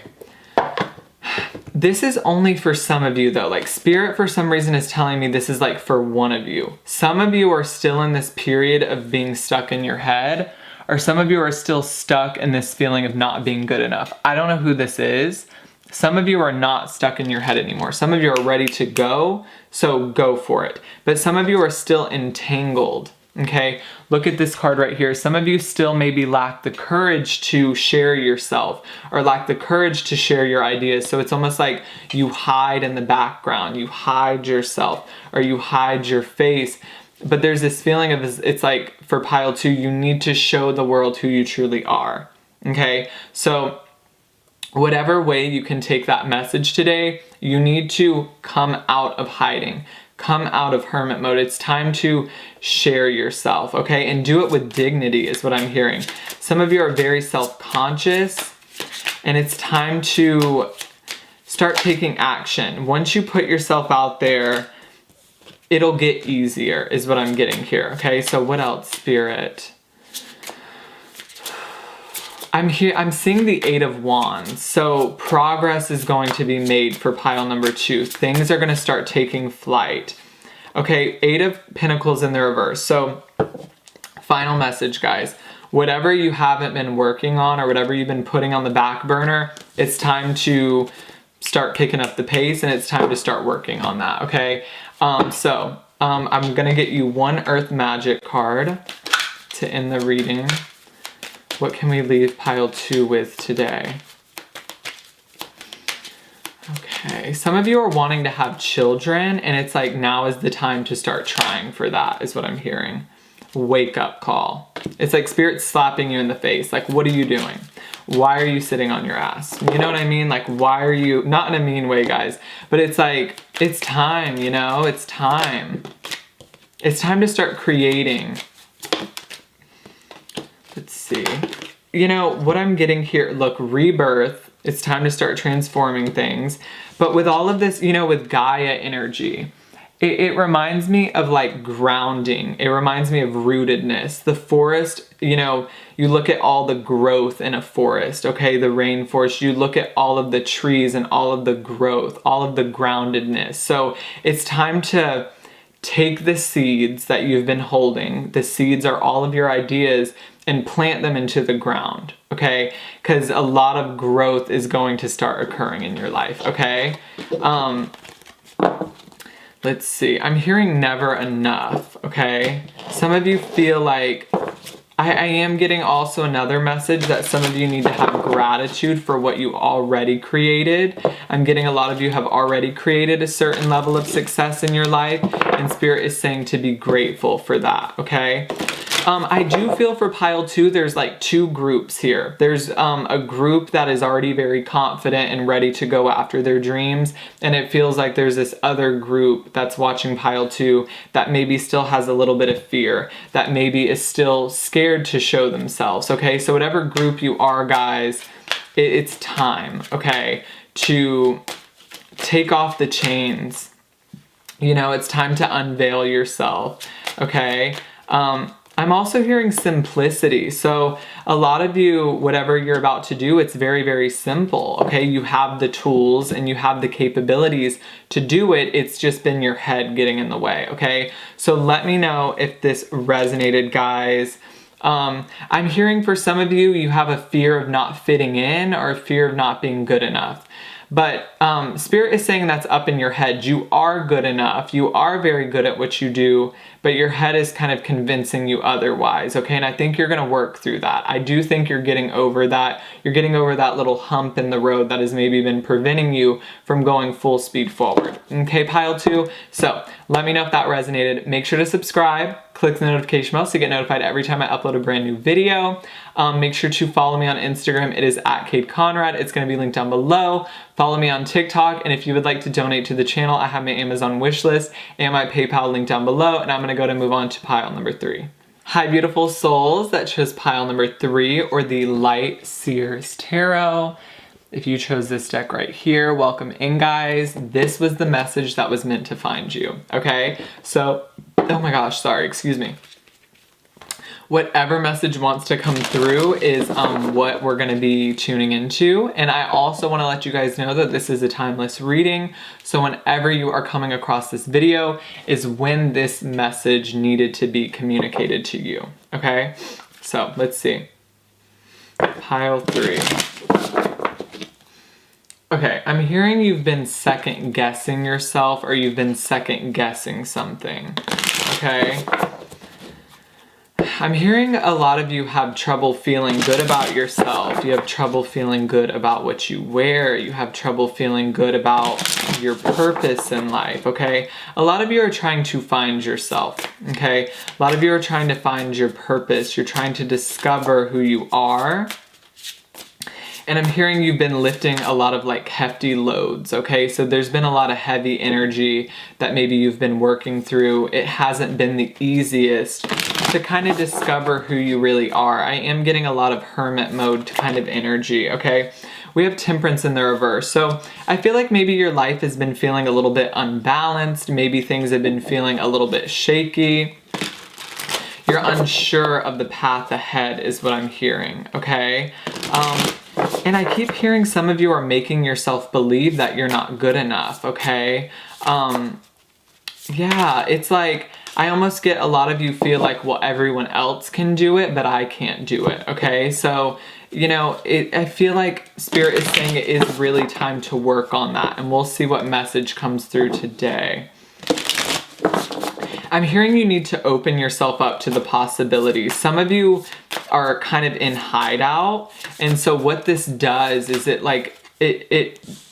[SPEAKER 1] This is only for some of you though. Like, Spirit for some reason is telling me this is like for one of you. Some of you are still in this period of being stuck in your head, or some of you are still stuck in this feeling of not being good enough. I don't know who this is. Some of you are not stuck in your head anymore. Some of you are ready to go, so go for it. But some of you are still entangled, okay? Look at this card right here. Some of you still maybe lack the courage to share yourself, or lack the courage to share your ideas. So it's almost like you hide in the background, you hide yourself, or you hide your face. But there's this feeling of, it's like for pile 2, you need to show the world who you truly are, okay? So whatever way you can take that message today, you need to come out of hiding. Come out of hermit mode. It's time to share yourself, okay? And do it with dignity is what I'm hearing. Some of you are very self-conscious, and it's time to start taking action. Once you put yourself out there, it'll get easier is what I'm getting here, okay? So what else, Spirit? I'm seeing the 8 of Wands. So progress is going to be made for pile number 2. Things are going to start taking flight. Okay, 8 of Pentacles in the reverse. So final message, guys. Whatever you haven't been working on, or whatever you've been putting on the back burner, it's time to start picking up the pace, and it's time to start working on that, okay? I'm going to get you one Earth Magic card to end the reading. What can we leave pile 2 with today? Okay, some of you are wanting to have children, and it's like now is the time to start trying for that, is what I'm hearing. Wake up call. It's like Spirit slapping you in the face. Like, what are you doing? Why are you sitting on your ass? You know what I mean? Like, why are you, not in a mean way, guys, but it's like, it's time, you know? It's time. It's time to start creating. Let's see. You know, what I'm getting here, look, rebirth. It's time to start transforming things. But with all of this, you know, with Gaia energy, it reminds me of like grounding. It reminds me of rootedness. The forest, you know, you look at all the growth in a forest, okay? The rainforest, you look at all of the trees and all of the growth, all of the groundedness. So it's time to take the seeds that you've been holding. The seeds are all of your ideas, and plant them into the ground, okay? Because a lot of growth is going to start occurring in your life, okay? Let's see. I'm hearing never enough, okay? Some of you feel like, I am getting also another message that some of you need to have gratitude for what you already created. I'm getting a lot of you have already created a certain level of success in your life, and Spirit is saying to be grateful for that, okay? I do feel for pile 2, there's like 2 groups here. There's a group that is already very confident and ready to go after their dreams, and it feels like there's this other group that's watching pile 2 that maybe still has a little bit of fear, that maybe is still scared to show themselves, okay? So whatever group you are, guys, it's time, okay, to take off the chains. You know, it's time to unveil yourself, okay? I'm also hearing simplicity. So a lot of you, whatever you're about to do, it's very, very simple, okay? You have the tools and you have the capabilities to do it. It's just been your head getting in the way, okay? So let me know if this resonated, guys. I'm hearing for some of you, you have a fear of not fitting in, or a fear of not being good enough. But Spirit is saying that's up in your head. You are good enough. You are very good at what you do, but your head is kind of convincing you otherwise, okay? And I think you're gonna work through that. I do think you're getting over that. You're getting over that little hump in the road that has maybe been preventing you from going full speed forward. Okay, pile 2? So let me know if that resonated. Make sure to subscribe. Click the notification bell so you get notified every time I upload a brand new video. Make sure to follow me on Instagram. It is @KateConrad. It's going to be linked down below. Follow me on TikTok. And if you would like to donate to the channel, I have my Amazon wish list and my PayPal link down below. And I'm going to go to move on to pile number 3. Hi, beautiful souls that chose pile number 3 or the Light Seers Tarot. If you chose this deck right here, welcome in, guys. This was the message that was meant to find you, okay? So, oh my gosh, sorry, excuse me. Whatever message wants to come through is what we're going to be tuning into. And I also want to let you guys know that this is a timeless reading. So whenever you are coming across this video is when this message needed to be communicated to you. Okay? So let's see. Pile 3. Okay, I'm hearing you've been second guessing yourself or you've been second guessing something. Okay? I'm hearing a lot of you have trouble feeling good about yourself. You have trouble feeling good about what you wear. You have trouble feeling good about your purpose in life, okay? A lot of you are trying to find yourself, okay? A lot of you are trying to find your purpose. You're trying to discover who you are. And I'm hearing you've been lifting a lot of like hefty loads, okay? So there's been a lot of heavy energy that maybe you've been working through. It hasn't been the easiest to kind of discover who you really are. I am getting a lot of hermit mode kind of energy, okay? We have Temperance in the reverse. So I feel like maybe your life has been feeling a little bit unbalanced. Maybe things have been feeling a little bit shaky. You're unsure of the path ahead is what I'm hearing, okay? And I keep hearing some of you are making yourself believe that you're not good enough, okay? Yeah, it's like, I almost get a lot of you feel like, well, everyone else can do it, but I can't do it, okay? So, you know, I feel like Spirit is saying it is really time to work on that, and we'll see what message comes through today. I'm hearing you need to open yourself up to the possibilities. Some of you are kind of in hideout, and so what this does is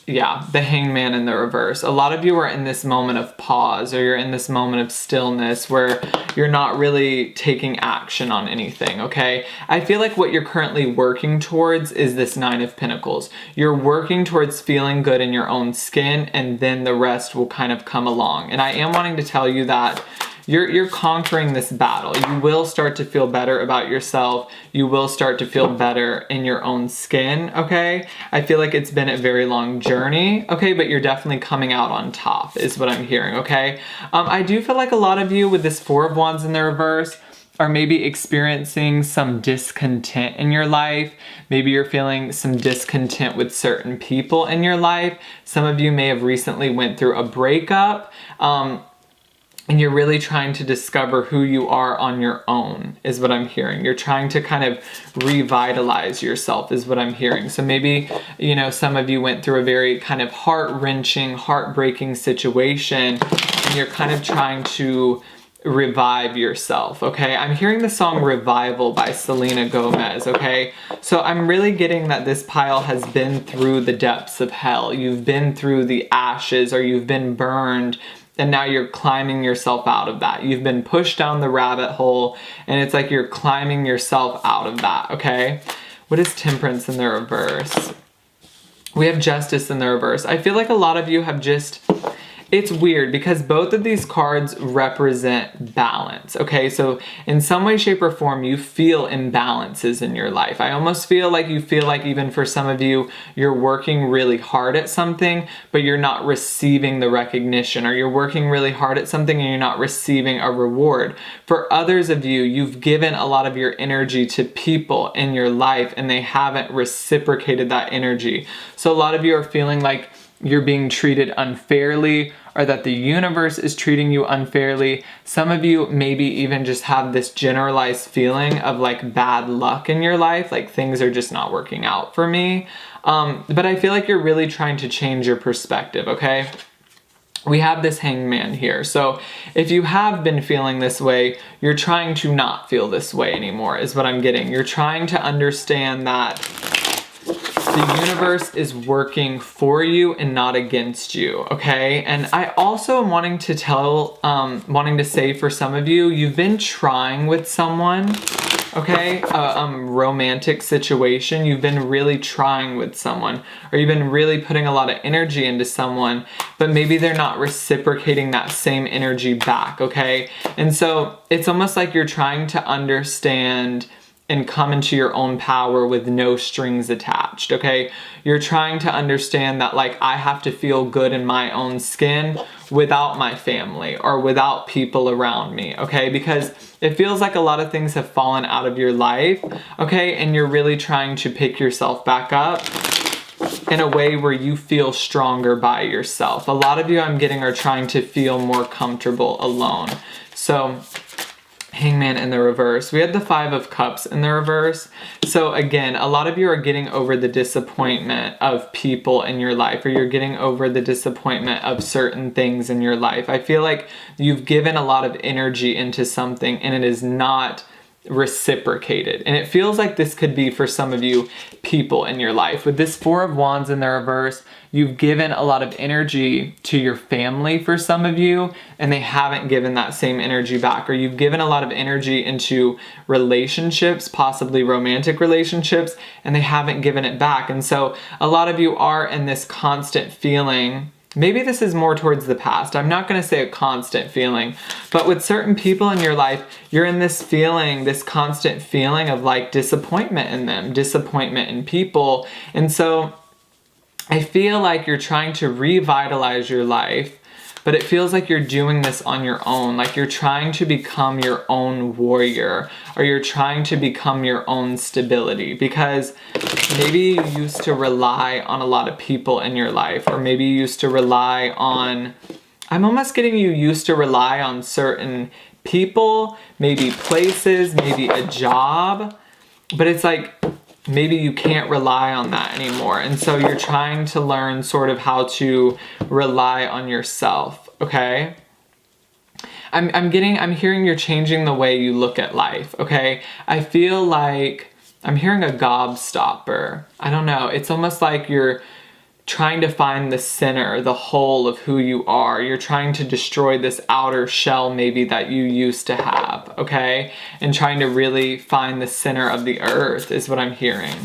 [SPEAKER 1] yeah, the Hangman in the reverse. A lot of you are in this moment of pause, or you're in this moment of stillness where you're not really taking action on anything, okay? I feel like what you're currently working towards is this 9 of Pentacles. You're working towards feeling good in your own skin, and then the rest will kind of come along. And I am wanting to tell you that you're conquering this battle. You will start to feel better about yourself. You will start to feel better in your own skin, okay? I feel like it's been a very long journey, okay? But you're definitely coming out on top is what I'm hearing, okay? I do feel like a lot of you with this 4 of Wands in the reverse are maybe experiencing some discontent in your life. Maybe you're feeling some discontent with certain people in your life. Some of you may have recently went through a breakup. And you're really trying to discover who you are on your own, is what I'm hearing. You're trying to kind of revitalize yourself, is what I'm hearing. So maybe, you know, some of you went through a very kind of heart-wrenching, heartbreaking situation, and you're kind of trying to revive yourself, okay? I'm hearing the song Revival by Selena Gomez, okay? So I'm really getting that this pile has been through the depths of hell. You've been through the ashes, or you've been burned, and now you're climbing yourself out of that. You've been pushed down the rabbit hole, and it's like you're climbing yourself out of that, okay? What is Temperance in the reverse? We have Justice in the reverse. I feel like a lot of you have just... It's weird because both of these cards represent balance, okay? So in some way, shape, or form, you feel imbalances in your life. I almost feel like you feel like even for some of you, you're working really hard at something, but you're not receiving the recognition, or you're working really hard at something and you're not receiving a reward. For others of you, you've given a lot of your energy to people in your life and they haven't reciprocated that energy. So a lot of you are feeling like you're being treated unfairly, or that the universe is treating you unfairly. Some of you maybe even just have this generalized feeling of like bad luck in your life, like things are just not working out for me. But I feel like you're really trying to change your perspective, okay? We have this Hangman here. So if you have been feeling this way, you're trying to not feel this way anymore, is what I'm getting. You're trying to understand that the universe is working for you and not against you, okay? And I also am wanting to say for some of you, you've been trying with someone okay? Romantic situation. You've been really trying with someone, or you've been really putting a lot of energy into someone, but maybe they're not reciprocating that same energy back, okay? And so it's almost like you're trying to understand and come into your own power with no strings attached, okay? You're trying to understand that, like, I have to feel good in my own skin without my family or without people around me, okay? Because it feels like a lot of things have fallen out of your life, okay? And you're really trying to pick yourself back up in a way where you feel stronger by yourself. A lot of you, I'm getting, are trying to feel more comfortable alone. So, Hangman in the reverse. We had the Five of Cups in the reverse. So again, a lot of you are getting over the disappointment of people in your life, or you're getting over the disappointment of certain things in your life. I feel like you've given a lot of energy into something and it is not reciprocated. And it feels like this could be, for some of you, people in your life. With this Four of Wands in the reverse, you've given a lot of energy to your family, for some of you, and they haven't given that same energy back. Or you've given a lot of energy into relationships, possibly romantic relationships, and they haven't given it back. And so a lot of you are in this constant feeling. Maybe this is more towards the past. I'm not going to say a constant feeling, but with certain people in your life, you're in this feeling, this constant feeling of like disappointment in them, disappointment in people. And so I feel like you're trying to revitalize your life, but it feels like you're doing this on your own. Like you're trying to become your own warrior, or you're trying to become your own stability, because maybe you used to rely on a lot of people in your life, or maybe you used to rely on, I'm almost getting you used to rely on certain people, maybe places, maybe a job, but it's like, maybe you can't rely on that anymore. And so you're trying to learn sort of how to rely on yourself, okay? I'm hearing you're changing the way you look at life, okay? I feel like I'm hearing a gobstopper. I don't know. It's almost like you're trying to find the center, the whole of who you are. You're trying to destroy this outer shell maybe that you used to have, okay? And trying to really find the center of the earth is what I'm hearing,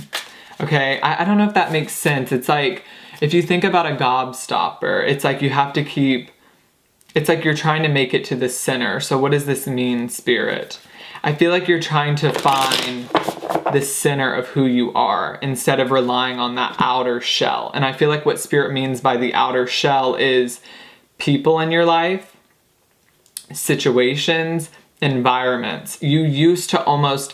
[SPEAKER 1] okay? I don't know if that makes sense. It's like, if you think about a gobstopper, it's like you have to keep, it's like you're trying to make it to the center. So what does this mean, Spirit? I feel like you're trying to find the center of who you are instead of relying on that outer shell. And I feel like what Spirit means by the outer shell is people in your life, situations, environments. You used to almost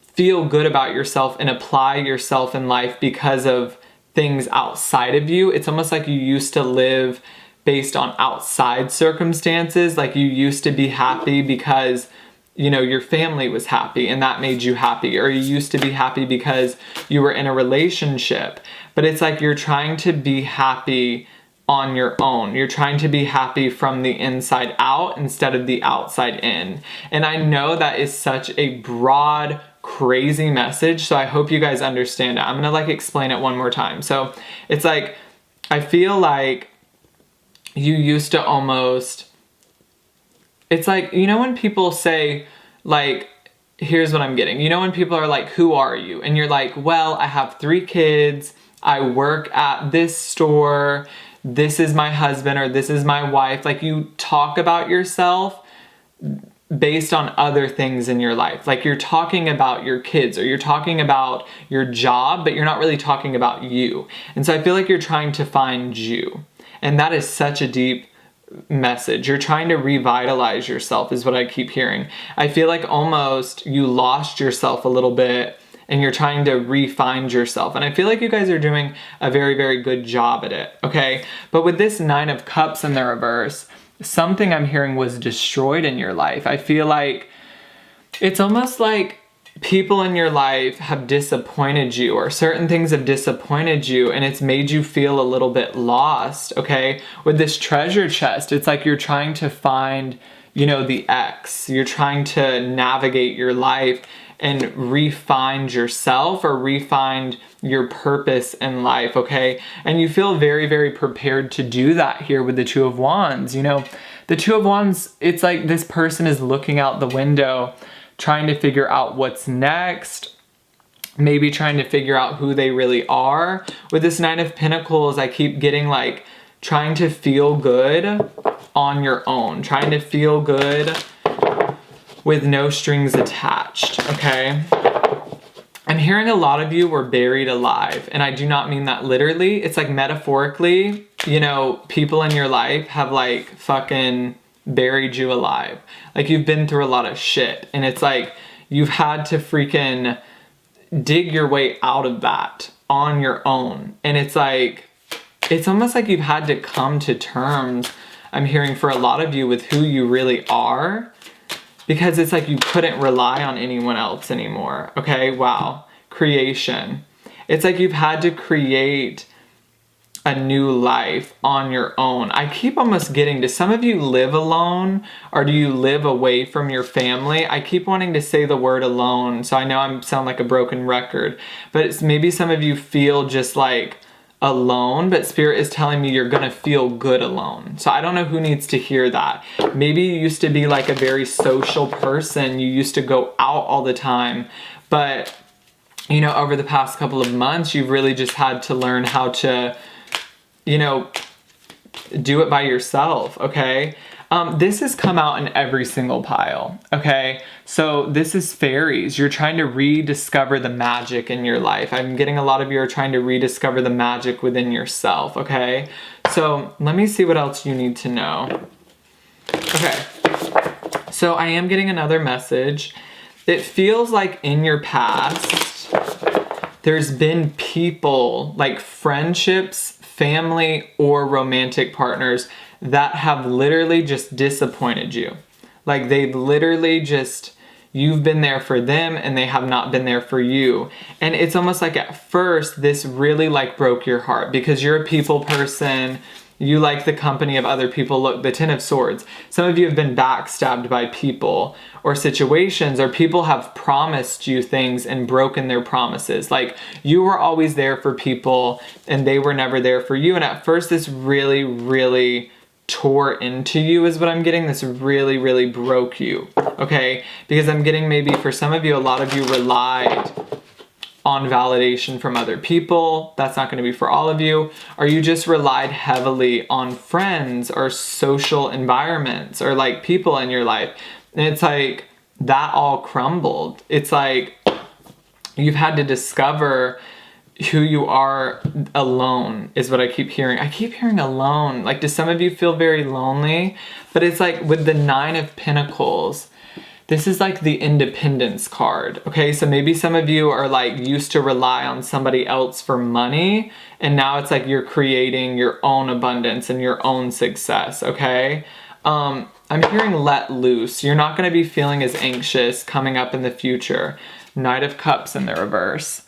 [SPEAKER 1] feel good about yourself and apply yourself in life because of things outside of you. It's almost like you used to live based on outside circumstances. Like you used to be happy because, you know, your family was happy and that made you happy, or you used to be happy because you were in a relationship. But it's like you're trying to be happy on your own. You're trying to be happy from the inside out instead of the outside in. And I know that is such a broad, crazy message, so I hope you guys understand it. I'm gonna like explain it one more time. So it's like, I feel like you used to almost, it's like, you know when people say, like, here's what I'm getting. You know when people are like, who are you? And you're like, well, I have 3 kids, I work at this store, this is my husband, or this is my wife. Like you talk about yourself based on other things in your life. Like you're talking about your kids, or you're talking about your job, but you're not really talking about you. And so I feel like you're trying to find you. And that is such a deep message. You're trying to revitalize yourself is what I keep hearing. I feel like almost you lost yourself a little bit and you're trying to re-find yourself. And I feel like you guys are doing a very, very good job at it, okay? But with this 9 of Cups in the reverse, something I'm hearing was destroyed in your life. I feel like it's almost like people in your life have disappointed you, or certain things have disappointed you, and it's made you feel a little bit lost, okay? With this treasure chest, it's like you're trying to find, you know, the X. You're trying to navigate your life and re-find yourself, or re-find your purpose in life, okay? And you feel very, very prepared to do that here with the 2 of Wands. You know, the 2 of Wands, it's like this person is looking out the window trying to figure out what's next, maybe trying to figure out who they really are. With this Nine of Pentacles, I keep getting like trying to feel good on your own, trying to feel good with no strings attached, okay? I'm hearing a lot of you were buried alive, and I do not mean that literally. It's like metaphorically, you know, people in your life have like fucking buried you alive. Like you've been through a lot of shit, and it's like you've had to freaking dig your way out of that on your own. And it's like, it's almost like you've had to come to terms, I'm hearing for a lot of you, with who you really are. Because it's like you couldn't rely on anyone else anymore. Okay, wow. Creation. It's like you've had to create a new life on your own. I keep almost getting, do some of you live alone, or do you live away from your family? I keep wanting to say the word alone, so I know I sound like a broken record, but it's maybe some of you feel just like alone, but Spirit is telling me you're gonna feel good alone. So I don't know who needs to hear that. Maybe you used to be like a very social person. You used to go out all the time, but you know, over the past couple of months, you've really just had to learn how to, you know, do it by yourself, okay? This has come out in every single pile, okay? So this is fairies. You're trying to rediscover the magic in your life. I'm getting a lot of you are trying to rediscover the magic within yourself, okay? So let me see what else you need to know. Okay, so I am getting another message. It feels like in your past, there's been people, like friendships, family, or romantic partners that have literally just disappointed you. Like they've literally just, you've been there for them and they have not been there for you. And it's almost like at first this really like broke your heart because you're a people person. You like the company of other people. Look, the Ten of Swords. Some of you have been backstabbed by people or situations, or people have promised you things and broken their promises. Like you were always there for people and they were never there for you. And at first this really, really tore into you is what I'm getting. This really, really broke you, okay? Because I'm getting maybe for some of you, a lot of you relied on validation from other people. That's not going to be for all of you. Or you just relied heavily on friends or social environments or like people in your life. And it's like that all crumbled. It's like you've had to discover who you are alone is what I keep hearing. I keep hearing alone. Like, do some of you feel very lonely? But it's like with the Nine of Pentacles, this is like the independence card, okay? So maybe some of you are like used to rely on somebody else for money, and now it's like you're creating your own abundance and your own success, okay? I'm hearing let loose. You're not gonna be feeling as anxious coming up in the future. Knight of Cups in the reverse.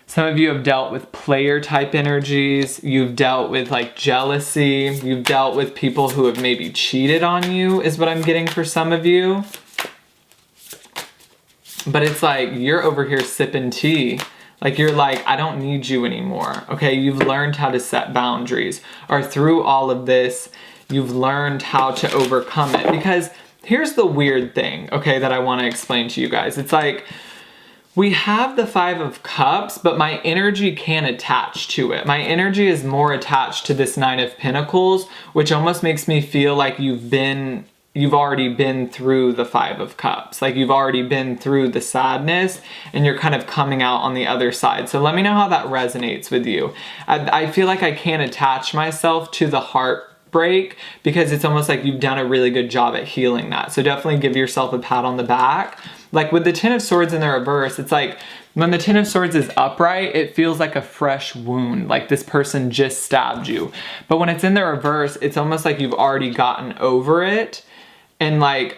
[SPEAKER 1] Some of you have dealt with player type energies. You've dealt with like jealousy. You've dealt with people who have maybe cheated on you is what I'm getting for some of you. But it's like you're over here sipping tea. Like you're like, I don't need you anymore. Okay, you've learned how to set boundaries. Or through all of this, you've learned how to overcome it. Because here's the weird thing, okay, that I want to explain to you guys. It's like, we have the Five of Cups, but my energy can't attach to it. My energy is more attached to this Nine of Pentacles, which almost makes me feel like you've already been through the Five of Cups. Like you've already been through the sadness and you're kind of coming out on the other side. So let me know how that resonates with you. I feel like I can't attach myself to the heartbreak because it's almost like you've done a really good job at healing that. So definitely give yourself a pat on the back. Like with the Ten of Swords in the reverse, it's like when the Ten of Swords is upright, it feels like a fresh wound, like this person just stabbed you. But when it's in the reverse, it's almost like you've already gotten over it and like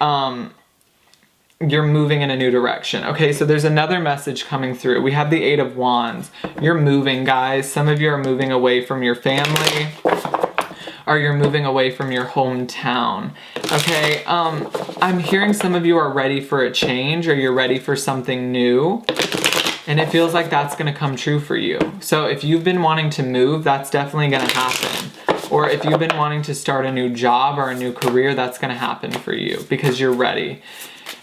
[SPEAKER 1] you're moving in a new direction. Okay, so there's another message coming through. We have the Eight of Wands. You're moving, guys. Some of you are moving away from your family, or you're moving away from your hometown. Okay, I'm hearing some of you are ready for a change, or you're ready for something new, and it feels like that's gonna come true for you. So if you've been wanting to move, that's definitely gonna happen. Or if you've been wanting to start a new job or a new career, that's gonna happen for you because you're ready.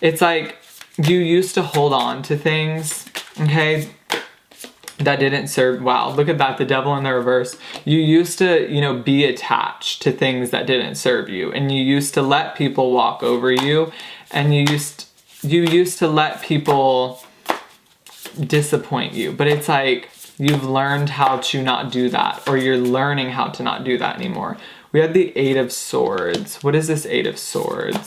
[SPEAKER 1] It's like you used to hold on to things, okay, that didn't serve. Wow, look at that, the devil in the reverse. You used to, you know, be attached to things that didn't serve you, and you used to let people walk over you, and you used to let people disappoint you. But it's like you've learned how to not do that, or you're learning how to not do that anymore. We had the 8 of Swords. What is this 8 of Swords?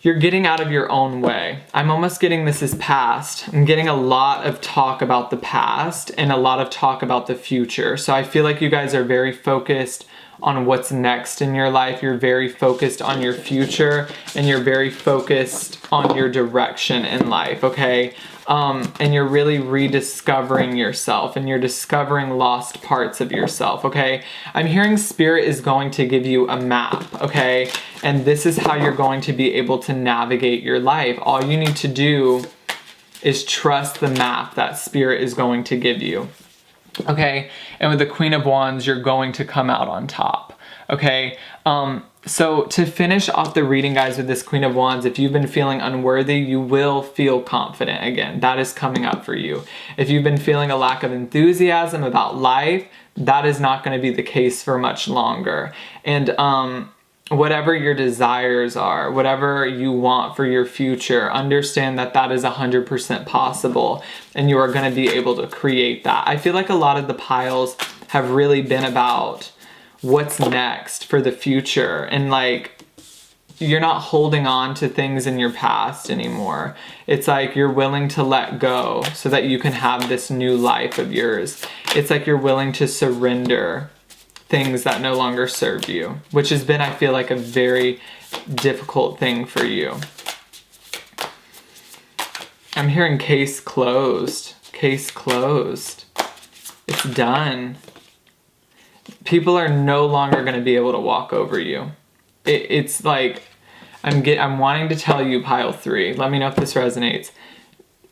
[SPEAKER 1] You're getting out of your own way. I'm almost getting this as past. I'm getting a lot of talk about the past and a lot of talk about the future. So I feel like you guys are very focused on what's next in your life. You're very focused on your future, and you're very focused on your direction in life, okay? And you're really rediscovering yourself, and you're discovering lost parts of yourself, okay? I'm hearing Spirit is going to give you a map, okay? And this is how you're going to be able to navigate your life. All you need to do is trust the map that Spirit is going to give you, okay? And with the Queen of Wands, you're going to come out on top, okay? So to finish off the reading, guys, with this Queen of Wands, if you've been feeling unworthy, you will feel confident again. That is coming up for you. If you've been feeling a lack of enthusiasm about life, that is not going to be the case for much longer. And whatever your desires are, whatever you want for your future, understand that that is 100% possible, and you are going to be able to create that. I feel like a lot of the piles have really been about what's next for the future, and like you're not holding on to things in your past anymore. It's like you're willing to let go so that you can have this new life of yours. It's like you're willing to surrender things that no longer serve you, which has been, I feel like, a very difficult thing for you. I'm hearing case closed. Case closed. It's done. People are no longer going to be able to walk over you. It's like, I'm wanting to tell you, pile 3, let me know if this resonates.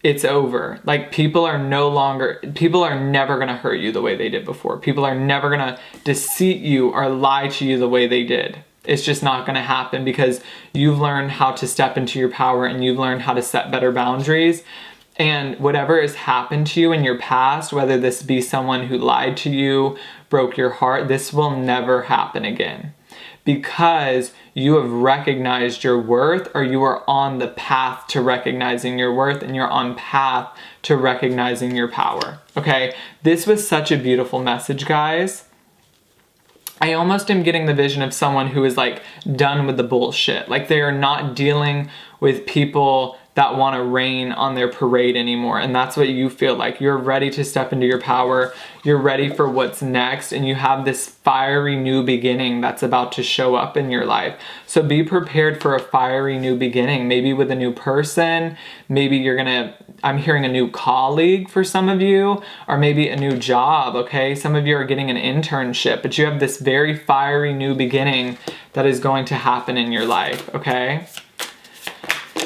[SPEAKER 1] It's over. Like, people are never going to hurt you the way they did before. People are never going to deceive you or lie to you the way they did. It's just not going to happen, because you've learned how to step into your power, and you've learned how to set better boundaries. And whatever has happened to you in your past, whether this be someone who lied to you, broke your heart, this will never happen again, because you have recognized your worth, or you are on the path to recognizing your worth, and you're on path to recognizing your power, okay? This was such a beautiful message, guys. I almost am getting the vision of someone who is like done with the bullshit. Like, they are not dealing with people that want to rain on their parade anymore. And that's what you feel like. You're ready to step into your power. You're ready for what's next. And you have this fiery new beginning that's about to show up in your life. So be prepared for a fiery new beginning. Maybe with a new person. Maybe I'm hearing a new colleague for some of you. Or maybe a new job, okay? Some of you are getting an internship. But you have this very fiery new beginning that is going to happen in your life, okay?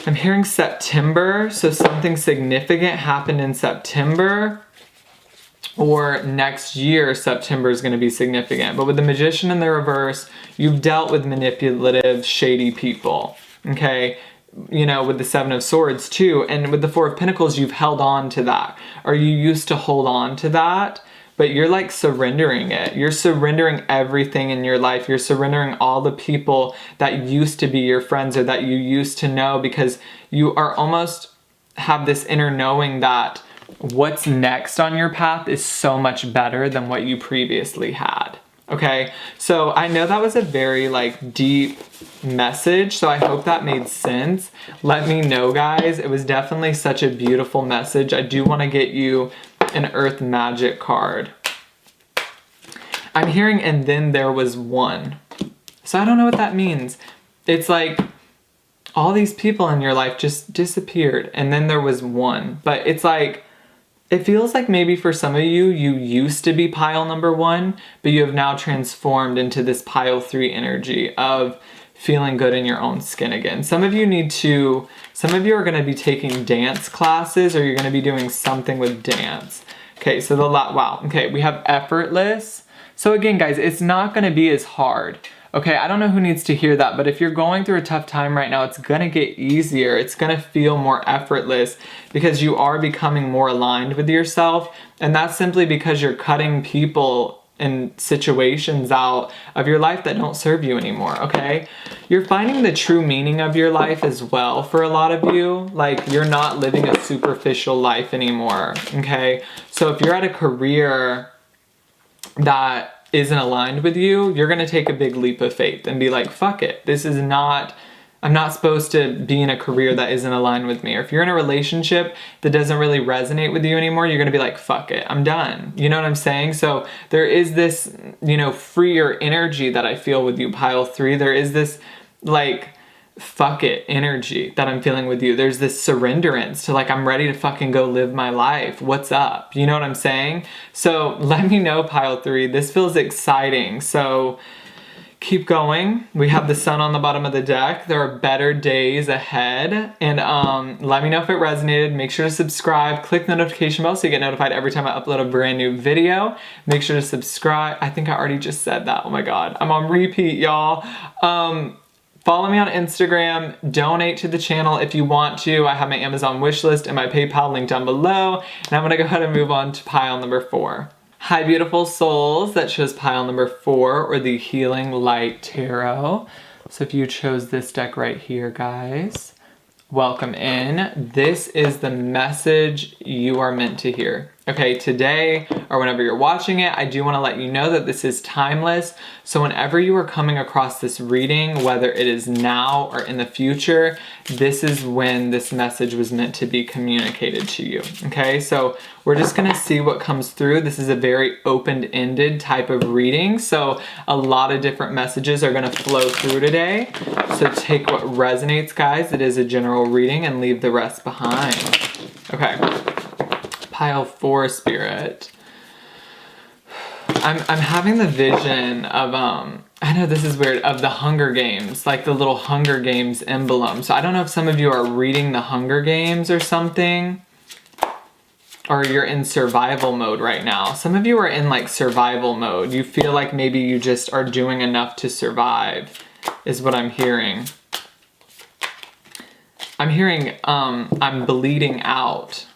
[SPEAKER 1] I'm hearing September, so something significant happened in September, or next year September is going to be significant. But with the Magician in the reverse, you've dealt with manipulative, shady people, okay? You know, with the 7 of Swords too, and with the 4 of Pentacles, you've held on to that, or you used to hold on to that. But you're like surrendering it. You're surrendering everything in your life. You're surrendering all the people that used to be your friends, or that you used to know, because you are almost have this inner knowing that what's next on your path is so much better than what you previously had. Okay, so I know that was a very like deep message, so I hope that made sense. Let me know, guys. It was definitely such a beautiful message. I do want to get you an Earth Magic card. I'm hearing, and then there was one. So I don't know what that means. It's like all these people in your life just disappeared, and then there was one. But it's like, it feels like maybe for some of you, you used to be pile number 1, but you have now transformed into this pile 3 energy of feeling good in your own skin again. Some of you are going to be taking dance classes, or you're going to be doing something with dance. Okay, so wow. Okay, we have effortless. So again, guys, it's not going to be as hard. Okay, I don't know who needs to hear that, but if you're going through a tough time right now, it's gonna get easier. It's gonna feel more effortless because you are becoming more aligned with yourself. And that's simply because you're cutting people and situations out of your life that don't serve you anymore, okay? You're finding the true meaning of your life as well for a lot of you. Like, you're not living a superficial life anymore, okay? So if you're at a career that isn't aligned with you, you're gonna take a big leap of faith and be like, fuck it, I'm not supposed to be in a career that isn't aligned with me. Or if you're in a relationship that doesn't really resonate with you anymore, you're gonna be like, fuck it, I'm done. You know what I'm saying? So there is this, freer energy that I feel with you, pile 3. There is this, like, fuck it energy that I'm feeling with you. There's this surrenderance to, like, I'm ready to fucking go live my life. What's up? You know what I'm saying? So let me know, pile 3. This feels exciting. So keep going. We have the sun on the bottom of the deck. There are better days ahead. And let me know if it resonated. Make sure to subscribe. Click the notification bell so you get notified every time I upload a brand new video. Make sure to subscribe. I think I already just said that. Oh my God. I'm on repeat, y'all. Follow me on Instagram, donate to the channel if you want to. I have my Amazon wishlist and my PayPal link down below. And I'm gonna go ahead and move on to pile number 4. Hi, beautiful souls. That chose pile number 4, or the Healing Light Tarot. So if you chose this deck right here, guys, welcome in. This is the message you are meant to hear. Okay, today, or whenever you're watching it, I do want to let you know that this is timeless. So whenever you are coming across this reading, whether it is now or in the future, this is when this message was meant to be communicated to you. Okay, so we're just going to see what comes through. This is a very open-ended type of reading, so a lot of different messages are going to flow through today. So take what resonates, guys. It is a general reading, and leave the rest behind. Okay. Pile 4, Spirit. I'm having the vision of I know this is weird, of the Hunger Games, like the little Hunger Games emblem. So I don't know if some of you are reading the Hunger Games or something, or you're in survival mode right now. Some of you are in, like, survival mode. You feel like maybe you just are doing enough to survive, is what I'm hearing. I'm hearing I'm bleeding out.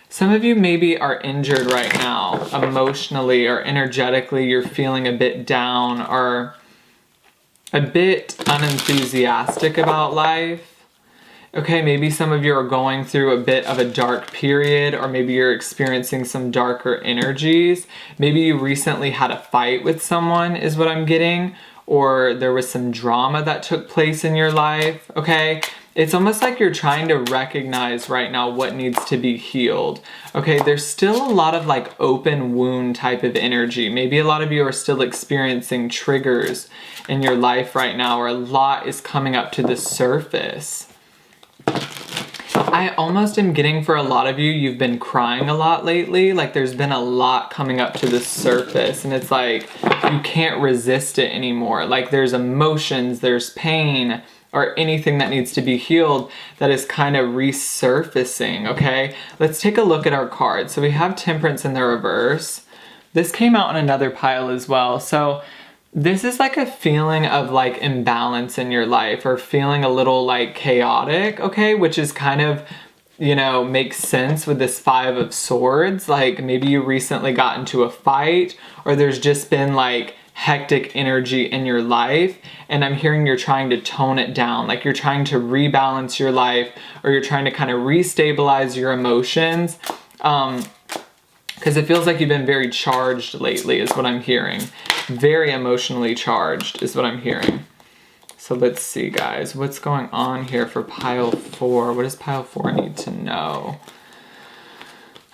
[SPEAKER 1] Some of you maybe are injured right now, emotionally or energetically. You're feeling a bit down or a bit unenthusiastic about life. Okay, maybe some of you are going through a bit of a dark period, or maybe you're experiencing some darker energies. Maybe you recently had a fight with someone, is what I'm getting, or there was some drama that took place in your life, okay? It's almost like you're trying to recognize right now what needs to be healed. Okay, there's still a lot of, like, open wound type of energy. Maybe a lot of you are still experiencing triggers in your life right now, or a lot is coming up to the surface. I almost am getting, for a lot of you, you've been crying a lot lately. Like, there's been a lot coming up to the surface, and it's like you can't resist it anymore. Like, there's emotions, there's pain, or anything that needs to be healed that is kind of resurfacing, okay? Let's take a look at our cards. So we have Temperance in the reverse. This came out in another pile as well. So this is like a feeling of, like, imbalance in your life, or feeling a little, like, chaotic, okay? Which is kind of, makes sense with this 5 of Swords. Like, maybe you recently got into a fight, or there's just been, like, hectic energy in your life, and I'm hearing you're trying to tone it down. Like, you're trying to rebalance your life, or you're trying to kind of restabilize your emotions, because it feels like you've been very charged lately, is what I'm hearing. Very emotionally charged is what I'm hearing. So let's see, guys, what's going on here for pile 4? What does pile 4 need to know?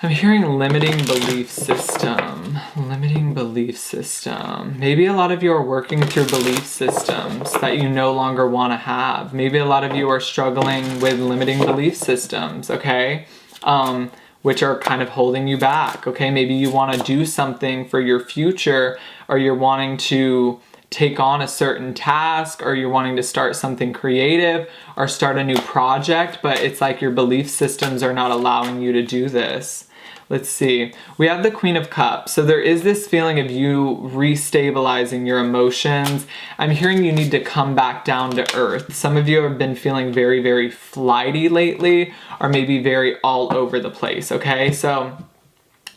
[SPEAKER 1] I'm hearing limiting belief system. Limiting belief system. Maybe a lot of you are working through belief systems that you no longer want to have. Maybe a lot of you are struggling with limiting belief systems, okay? Which are kind of holding you back, okay? Maybe you want to do something for your future, or you're wanting to take on a certain task, or you're wanting to start something creative or start a new project, but it's like your belief systems are not allowing you to do this. Let's see. We have the Queen of Cups. So there is this feeling of you restabilizing your emotions. I'm hearing you need to come back down to earth. Some of you have been feeling very, very flighty lately, or maybe very all over the place, okay? So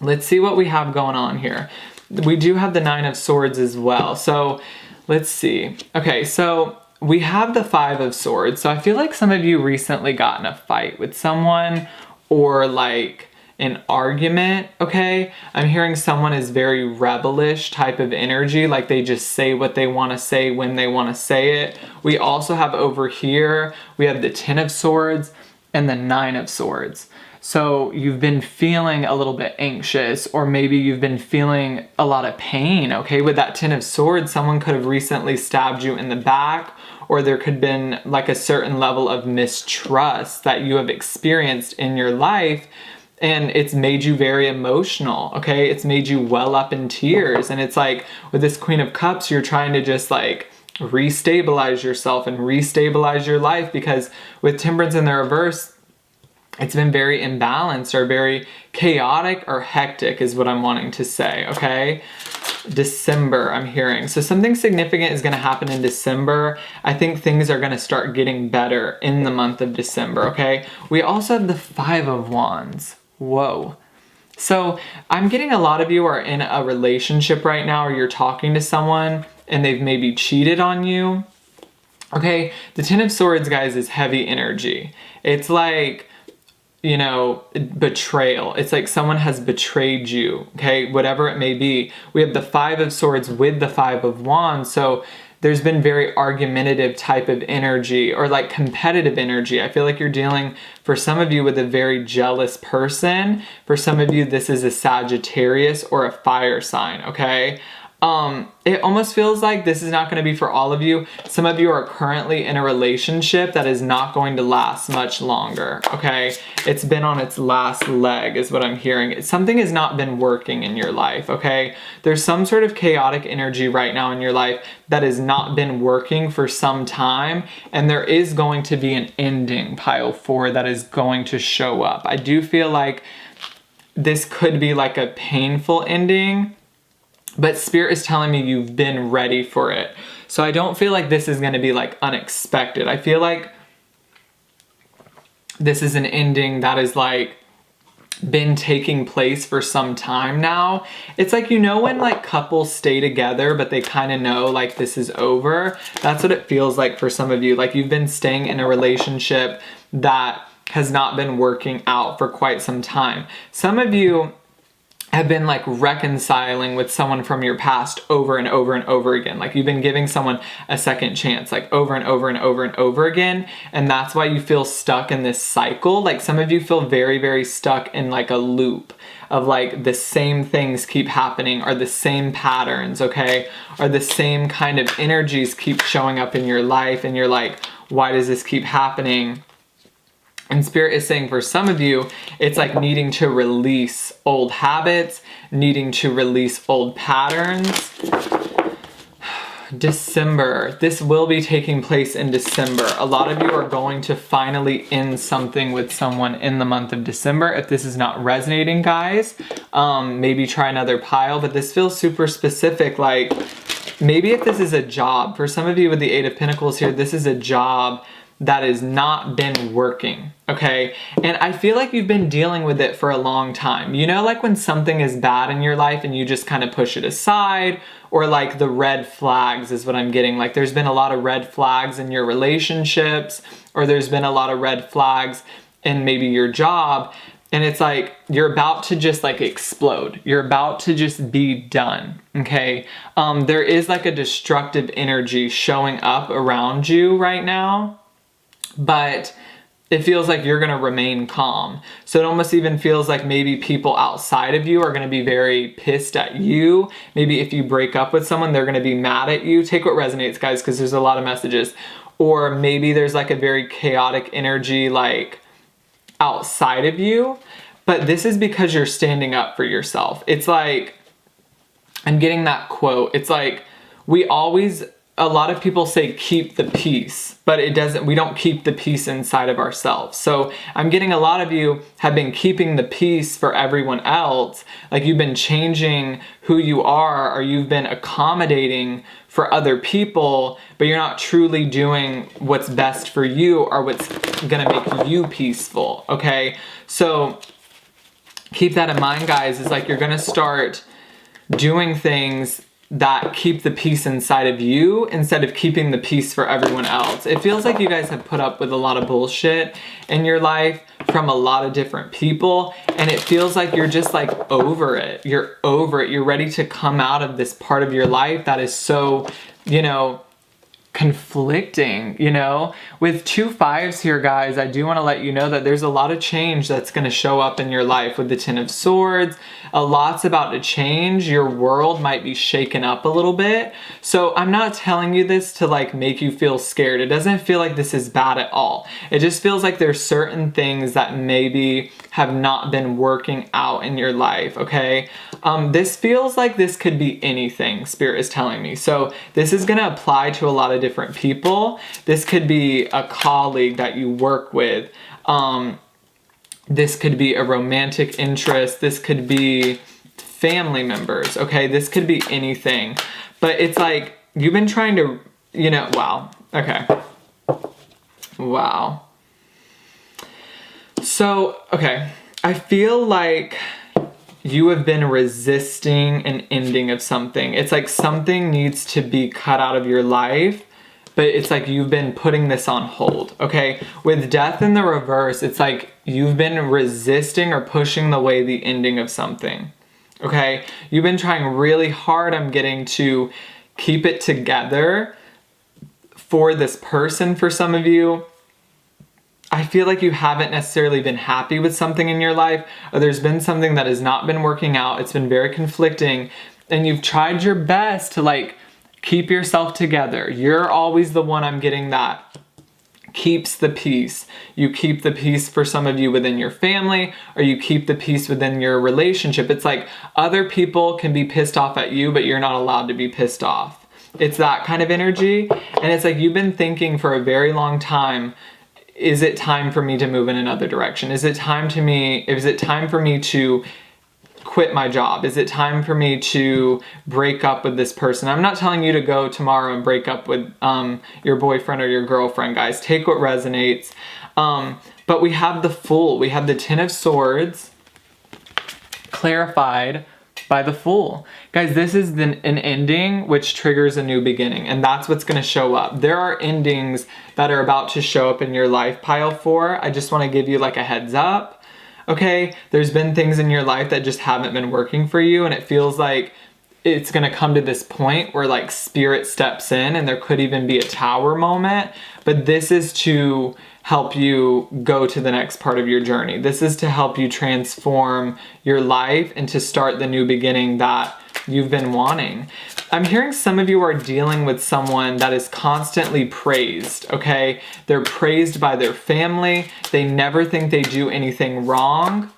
[SPEAKER 1] let's see what we have going on here. We do have the Nine of Swords as well. So let's see. Okay, so we have the Five of Swords. So I feel like some of you recently got in a fight with someone, or like an argument, okay? I'm hearing someone is very rebellish type of energy, like they just say what they want to say when they want to say it. We also have over here, we have the Ten of Swords and the Nine of Swords. So you've been feeling a little bit anxious, or maybe you've been feeling a lot of pain, okay? With that Ten of Swords, someone could have recently stabbed you in the back, or there could have been like a certain level of mistrust that you have experienced in your life, and it's made you very emotional, okay? It's made you well up in tears. And it's like with this Queen of Cups, you're trying to just like restabilize yourself and restabilize your life, because with Temperance in the reverse, it's been very imbalanced or very chaotic or hectic is what I'm wanting to say, okay? December, I'm hearing. So something significant is going to happen in December. I think things are going to start getting better in the month of December, okay? We also have the Five of Wands. Whoa. So I'm getting a lot of you are in a relationship right now, or you're talking to someone and they've maybe cheated on you. Okay, the Ten of Swords, guys, is heavy energy. It's like, you know, betrayal. It's like someone has betrayed you, okay? Whatever it may be. We have the Five of Swords with the Five of Wands. So there's been very argumentative type of energy, or like competitive energy. I feel like you're dealing, for some of you, with a very jealous person. For some of you, this is a Sagittarius or a fire sign, okay? It almost feels like this is not going to be for all of you. Some of you are currently in a relationship that is not going to last much longer, okay? It's been on its last leg is what I'm hearing. Something has not been working in your life, okay? There's some sort of chaotic energy right now in your life that has not been working for some time, and there is going to be an ending, pile 4, that is going to show up. I do feel like this could be like a painful ending, but Spirit is telling me you've been ready for it. So I don't feel like this is going to be like unexpected. I feel like this is an ending that is like been taking place for some time now. It's like, you know, when like couples stay together but they kind of know like this is over. That's what it feels like for some of you. Like you've been staying in a relationship that has not been working out for quite some time. Some of you have been like reconciling with someone from your past over and over and over again. Like you've been giving someone a second chance, like over and over and over and over again. And that's why you feel stuck in this cycle. Like some of you feel very, very stuck in like a loop of like the same things keep happening, or the same patterns, okay? Or the same kind of energies keep showing up in your life. And you're like, why does this keep happening? And Spirit is saying for some of you, it's like needing to release old habits, needing to release old patterns. December. This will be taking place in December. A lot of you are going to finally end something with someone in the month of December. If this is not resonating, guys, maybe try another pile, but this feels super specific. Like maybe if this is a job, for some of you with the Eight of Pentacles here, this is a job that has not been working, okay? And I feel like you've been dealing with it for a long time. You know, like when something is bad in your life and you just kind of push it aside, or like the red flags is what I'm getting. Like there's been a lot of red flags in your relationships, or there's been a lot of red flags in maybe your job, and it's like you're about to just like explode. You're about to just be done, okay? There is like a destructive energy showing up around you right now, but it feels like you're going to remain calm. So it almost even feels like maybe people outside of you are going to be very pissed at you. Maybe if you break up with someone, they're going to be mad at you. Take what resonates, guys, because there's a lot of messages. Or maybe there's like a very chaotic energy like outside of you. But this is because you're standing up for yourself. It's like, I'm getting that quote. It's like, we always a lot of people say keep the peace, but we don't keep the peace inside of ourselves. So I'm getting a lot of you have been keeping the peace for everyone else. Like you've been changing who you are, or you've been accommodating for other people, but you're not truly doing what's best for you or what's gonna make you peaceful, okay? So keep that in mind, guys. It's like you're gonna start doing things that keep the peace inside of you instead of keeping the peace for everyone else. It feels like you guys have put up with a lot of bullshit in your life from a lot of different people, and it feels like you're just like over it. You're over it. You're ready to come out of this part of your life that is so, you know, conflicting, you know? With 2 5s here, guys, I do want to let you know that there's a lot of change that's going to show up in your life with the Ten of Swords. A lot's about to change. Your world might be shaken up a little bit. So I'm not telling you this to like make you feel scared. It doesn't feel like this is bad at all. It just feels like there's certain things that maybe have not been working out in your life, okay? This feels like this could be anything, Spirit is telling me. So this is going to apply to a lot of different people. This could be a colleague that you work with. This could be a romantic interest. This could be family members, okay? This could be anything. But it's like you've been trying to, you know, wow. Okay. Wow. So, okay. I feel like you have been resisting an ending of something. It's like something needs to be cut out of your life, but it's like you've been putting this on hold, okay? With Death in the reverse, it's like you've been resisting or pushing away the ending of something, okay? You've been trying really hard, I'm getting, to keep it together for this person. For some of you, I feel like you haven't necessarily been happy with something in your life, or there's been something that has not been working out. It's been very conflicting, and you've tried your best to like keep yourself together. You're always the one, I'm getting, that keeps the peace. You keep the peace for some of you within your family, or you keep the peace within your relationship. It's like other people can be pissed off at you, but you're not allowed to be pissed off. It's that kind of energy. And it's like you've been thinking for a very long time, is it time for me to move in another direction? Is it time for me to quit my job? Is it time for me to break up with this person? I'm not telling you to go tomorrow and break up with your boyfriend or your girlfriend, guys. Take what resonates. But we have the Fool. We have the Ten of Swords clarified by the Fool. Guys, this is an ending which triggers a new beginning, and that's what's going to show up. There are endings that are about to show up in your life, pile 4. I just want to give you like a heads up. Okay, there's been things in your life that just haven't been working for you, and it feels like it's gonna come to this point where like Spirit steps in, and there could even be a Tower moment, but this is to help you go to the next part of your journey. This is to help you transform your life and to start the new beginning that you've been wanting. I'm hearing some of you are dealing with someone that is constantly praised, okay? They're praised by their family. They never think they do anything wrong.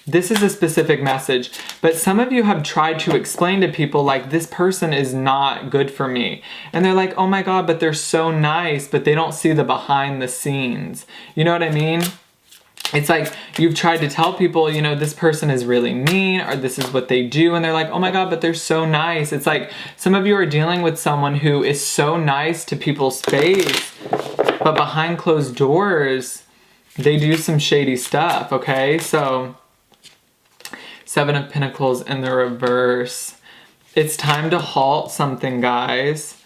[SPEAKER 1] This is a specific message, but some of you have tried to explain to people like, this person is not good for me. And they're like, oh my God, but they're so nice, but they don't see the behind the scenes. You know what I mean? It's like you've tried to tell people, you know, this person is really mean, or this is what they do, and they're like, oh my God, but they're so nice. It's like some of you are dealing with someone who is so nice to people's face, but behind closed doors, they do some shady stuff, okay? So 7 of Pentacles in the reverse. It's time to halt something, guys.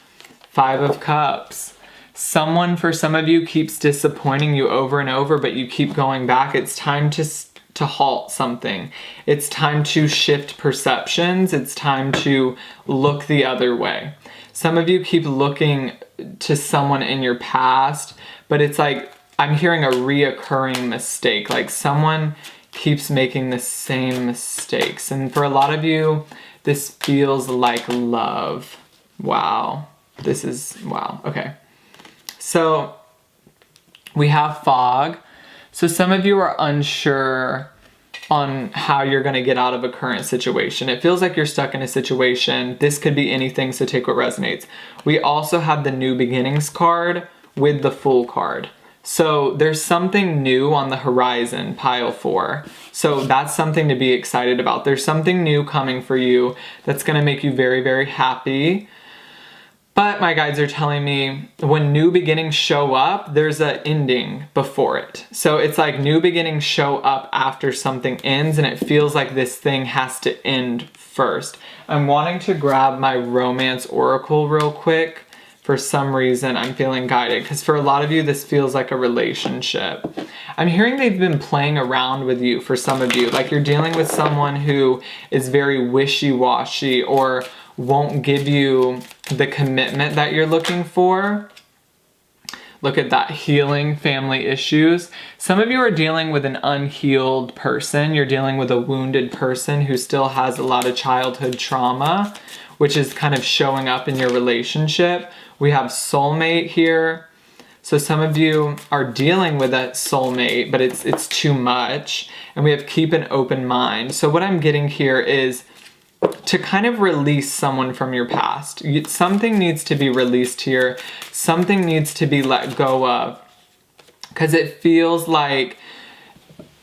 [SPEAKER 1] 5 of Cups. Someone, for some of you, keeps disappointing you over and over, but you keep going back. It's time to halt something. It's time to shift perceptions. It's time to look the other way. Some of you keep looking to someone in your past, but it's like I'm hearing a reoccurring mistake. Like someone keeps making the same mistakes. And for a lot of you, this feels like love. Wow. This is, wow. Okay. So we have Fog. So some of you are unsure on how you're going to get out of a current situation. It feels like you're stuck in a situation. This could be anything, so take what resonates. We also have the New Beginnings card with the Fool card. So there's something new on the horizon, pile 4. So that's something to be excited about. There's something new coming for you that's going to make you very, very happy. But my guides are telling me when new beginnings show up, there's an ending before it. So it's like new beginnings show up after something ends, and it feels like this thing has to end first. I'm wanting to grab my romance oracle real quick. For some reason, I'm feeling guided, because for a lot of you, this feels like a relationship. I'm hearing they've been playing around with you for some of you. Like you're dealing with someone who is very wishy-washy or won't give you the commitment that you're looking for. Look at that, healing family issues. Some of you are dealing with an unhealed person. You're dealing with a wounded person who still has a lot of childhood trauma, which is kind of showing up in your relationship. We have soulmate here. So some of you are dealing with a soulmate, but it's too much. And we have keep an open mind. So what I'm getting here is to kind of release someone from your past. Something needs to be released here. Something needs to be let go of. Because it feels like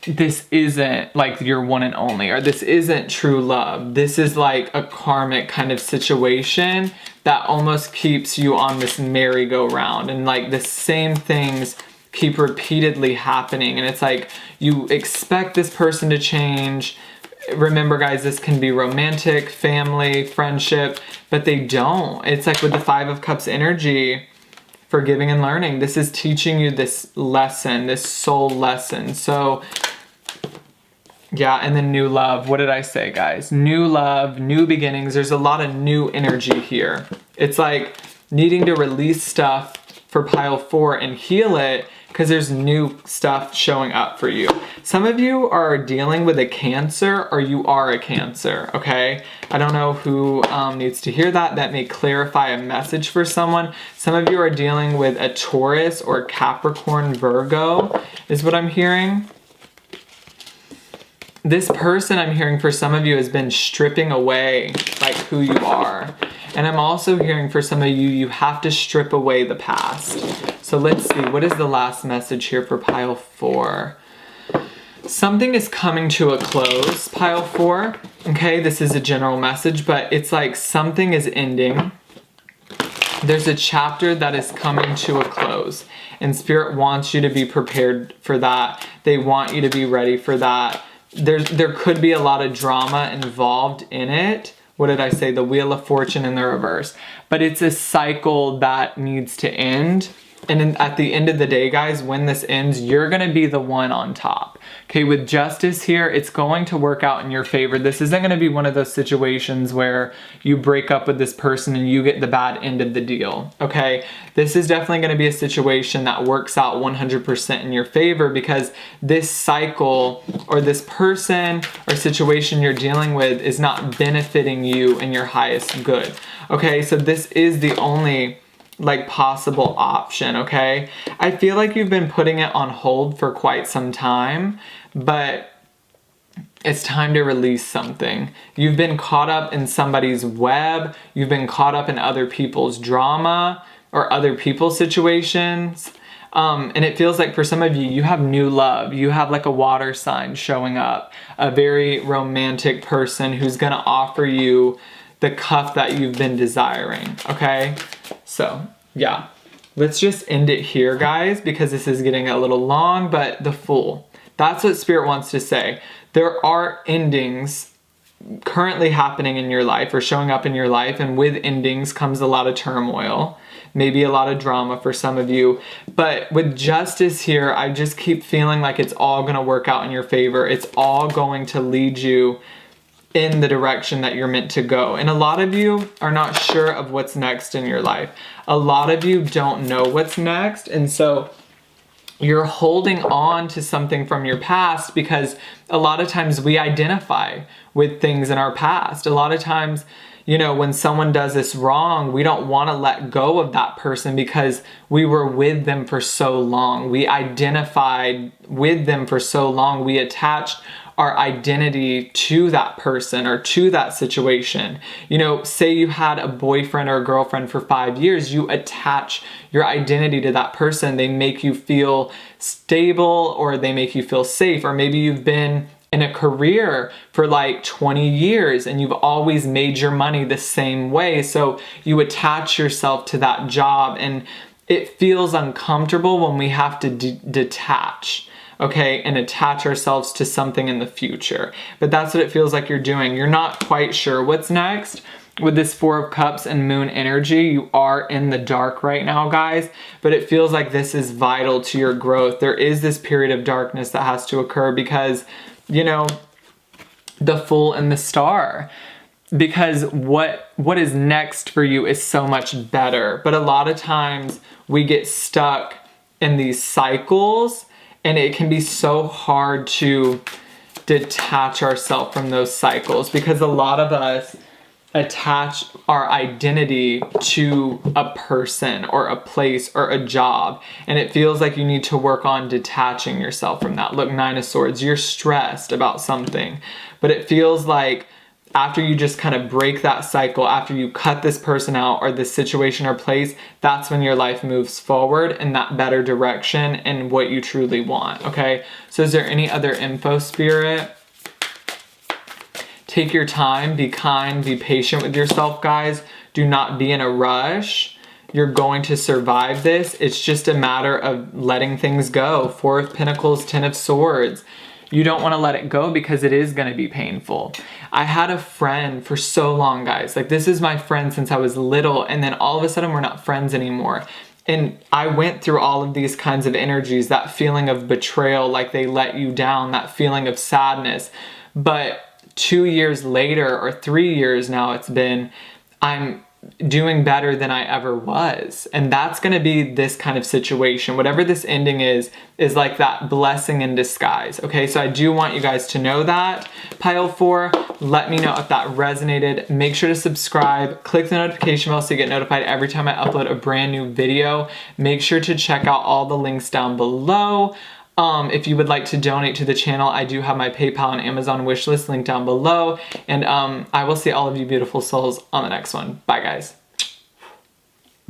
[SPEAKER 1] this isn't like your one and only, or this isn't true love. This is like a karmic kind of situation that almost keeps you on this merry-go-round, and like the same things keep repeatedly happening, and it's like you expect this person to change. Remember guys, this can be romantic, family, friendship, but they don't. It's like with the 5 of Cups energy, forgiving and learning. This is teaching you this lesson, this soul lesson. So yeah, and then new love. What did I say, guys? New love, new beginnings. There's a lot of new energy here. It's like needing to release stuff for pile 4 and heal it, because there's new stuff showing up for you. Some of you are dealing with a Cancer, or you are a Cancer, okay? I don't know who needs to hear that. That may clarify a message for someone. Some of you are dealing with a Taurus or Capricorn, Virgo, is what I'm hearing. This person, I'm hearing for some of you, has been stripping away like who you are. And I'm also hearing for some of you, you have to strip away the past. So let's see, what is the last message here for pile 4? Something is coming to a close, pile 4. Okay, this is a general message, but it's like something is ending. There's a chapter that is coming to a close, and Spirit wants you to be prepared for that. They want you to be ready for that. There could be a lot of drama involved in it. What did I say? The Wheel of Fortune in the reverse. But it's a cycle that needs to end. And at the end of the day, guys, when this ends, you're going to be the one on top. Okay, with Justice here, it's going to work out in your favor. This isn't going to be one of those situations where you break up with this person and you get the bad end of the deal. Okay, this is definitely going to be a situation that works out 100% in your favor, because this cycle or this person or situation you're dealing with is not benefiting you in your highest good. Okay, so this is the only like possible option, okay? I feel like you've been putting it on hold for quite some time, but it's time to release something. You've been caught up in somebody's web. You've been caught up in other people's drama or other people's situations. And it feels like for some of you, you have new love. You have like a water sign showing up, a very romantic person who's gonna offer you the cuff that you've been desiring, okay? So, yeah. Let's just end it here, guys, because this is getting a little long, but the Fool. That's what Spirit wants to say. There are endings currently happening in your life or showing up in your life, and with endings comes a lot of turmoil, maybe a lot of drama for some of you. But with Justice here, I just keep feeling like it's all gonna work out in your favor. It's all going to lead you in the direction that you're meant to go. And a lot of you are not sure of what's next in your life. A lot of you don't know what's next, and so you're holding on to something from your past, because a lot of times we identify with things in our past. A lot of times, you know, when someone does us wrong, we don't want to let go of that person because we were with them for so long. We identified with them for so long. We attached our identity to that person or to that situation. You know, say you had a boyfriend or a girlfriend for 5 years, you attach your identity to that person. They make you feel stable, or they make you feel safe, or maybe you've been in a career for like 20 years and you've always made your money the same way. So you attach yourself to that job, and it feels uncomfortable when we have to detach, okay, and attach ourselves to something in the future. But that's what it feels like you're doing. You're not quite sure what's next. With this Four of Cups and Moon energy, you are in the dark right now, guys, but it feels like this is vital to your growth. There is this period of darkness that has to occur because, you know, the Fool and the Star, because what is next for you is so much better. But a lot of times we get stuck in these cycles, and it can be so hard to detach ourselves from those cycles, because a lot of us attach our identity to a person or a place or a job, and it feels like you need to work on detaching yourself from that. Look, Nine of Swords, you're stressed about something, but it feels like after you just kind of break that cycle, after you cut this person out or this situation or place, that's when your life moves forward in that better direction and what you truly want, okay? So is there any other info, Spirit? Take your time, be kind, be patient with yourself, guys. Do not be in a rush. You're going to survive this. It's just a matter of letting things go. Four of Pentacles, Ten of Swords. You don't want to let it go because it is going to be painful. I had a friend for so long, guys. Like, this is my friend since I was little, and then all of a sudden we're not friends anymore. And I went through all of these kinds of energies, that feeling of betrayal, like they let you down, that feeling of sadness. But 2 years later, or 3 years now it's been, I'm doing better than I ever was. And that's going to be this kind of situation. Whatever this ending is like that blessing in disguise. Okay, so I do want you guys to know that. Pile 4, let me know if that resonated. Make sure to subscribe, click the notification bell so you get notified every time I upload a brand new video. Make sure to check out all the links down below. If you would like to donate to the channel, I do have my PayPal and Amazon wishlist linked down below. And I will see all of you beautiful souls on the next one. Bye, guys.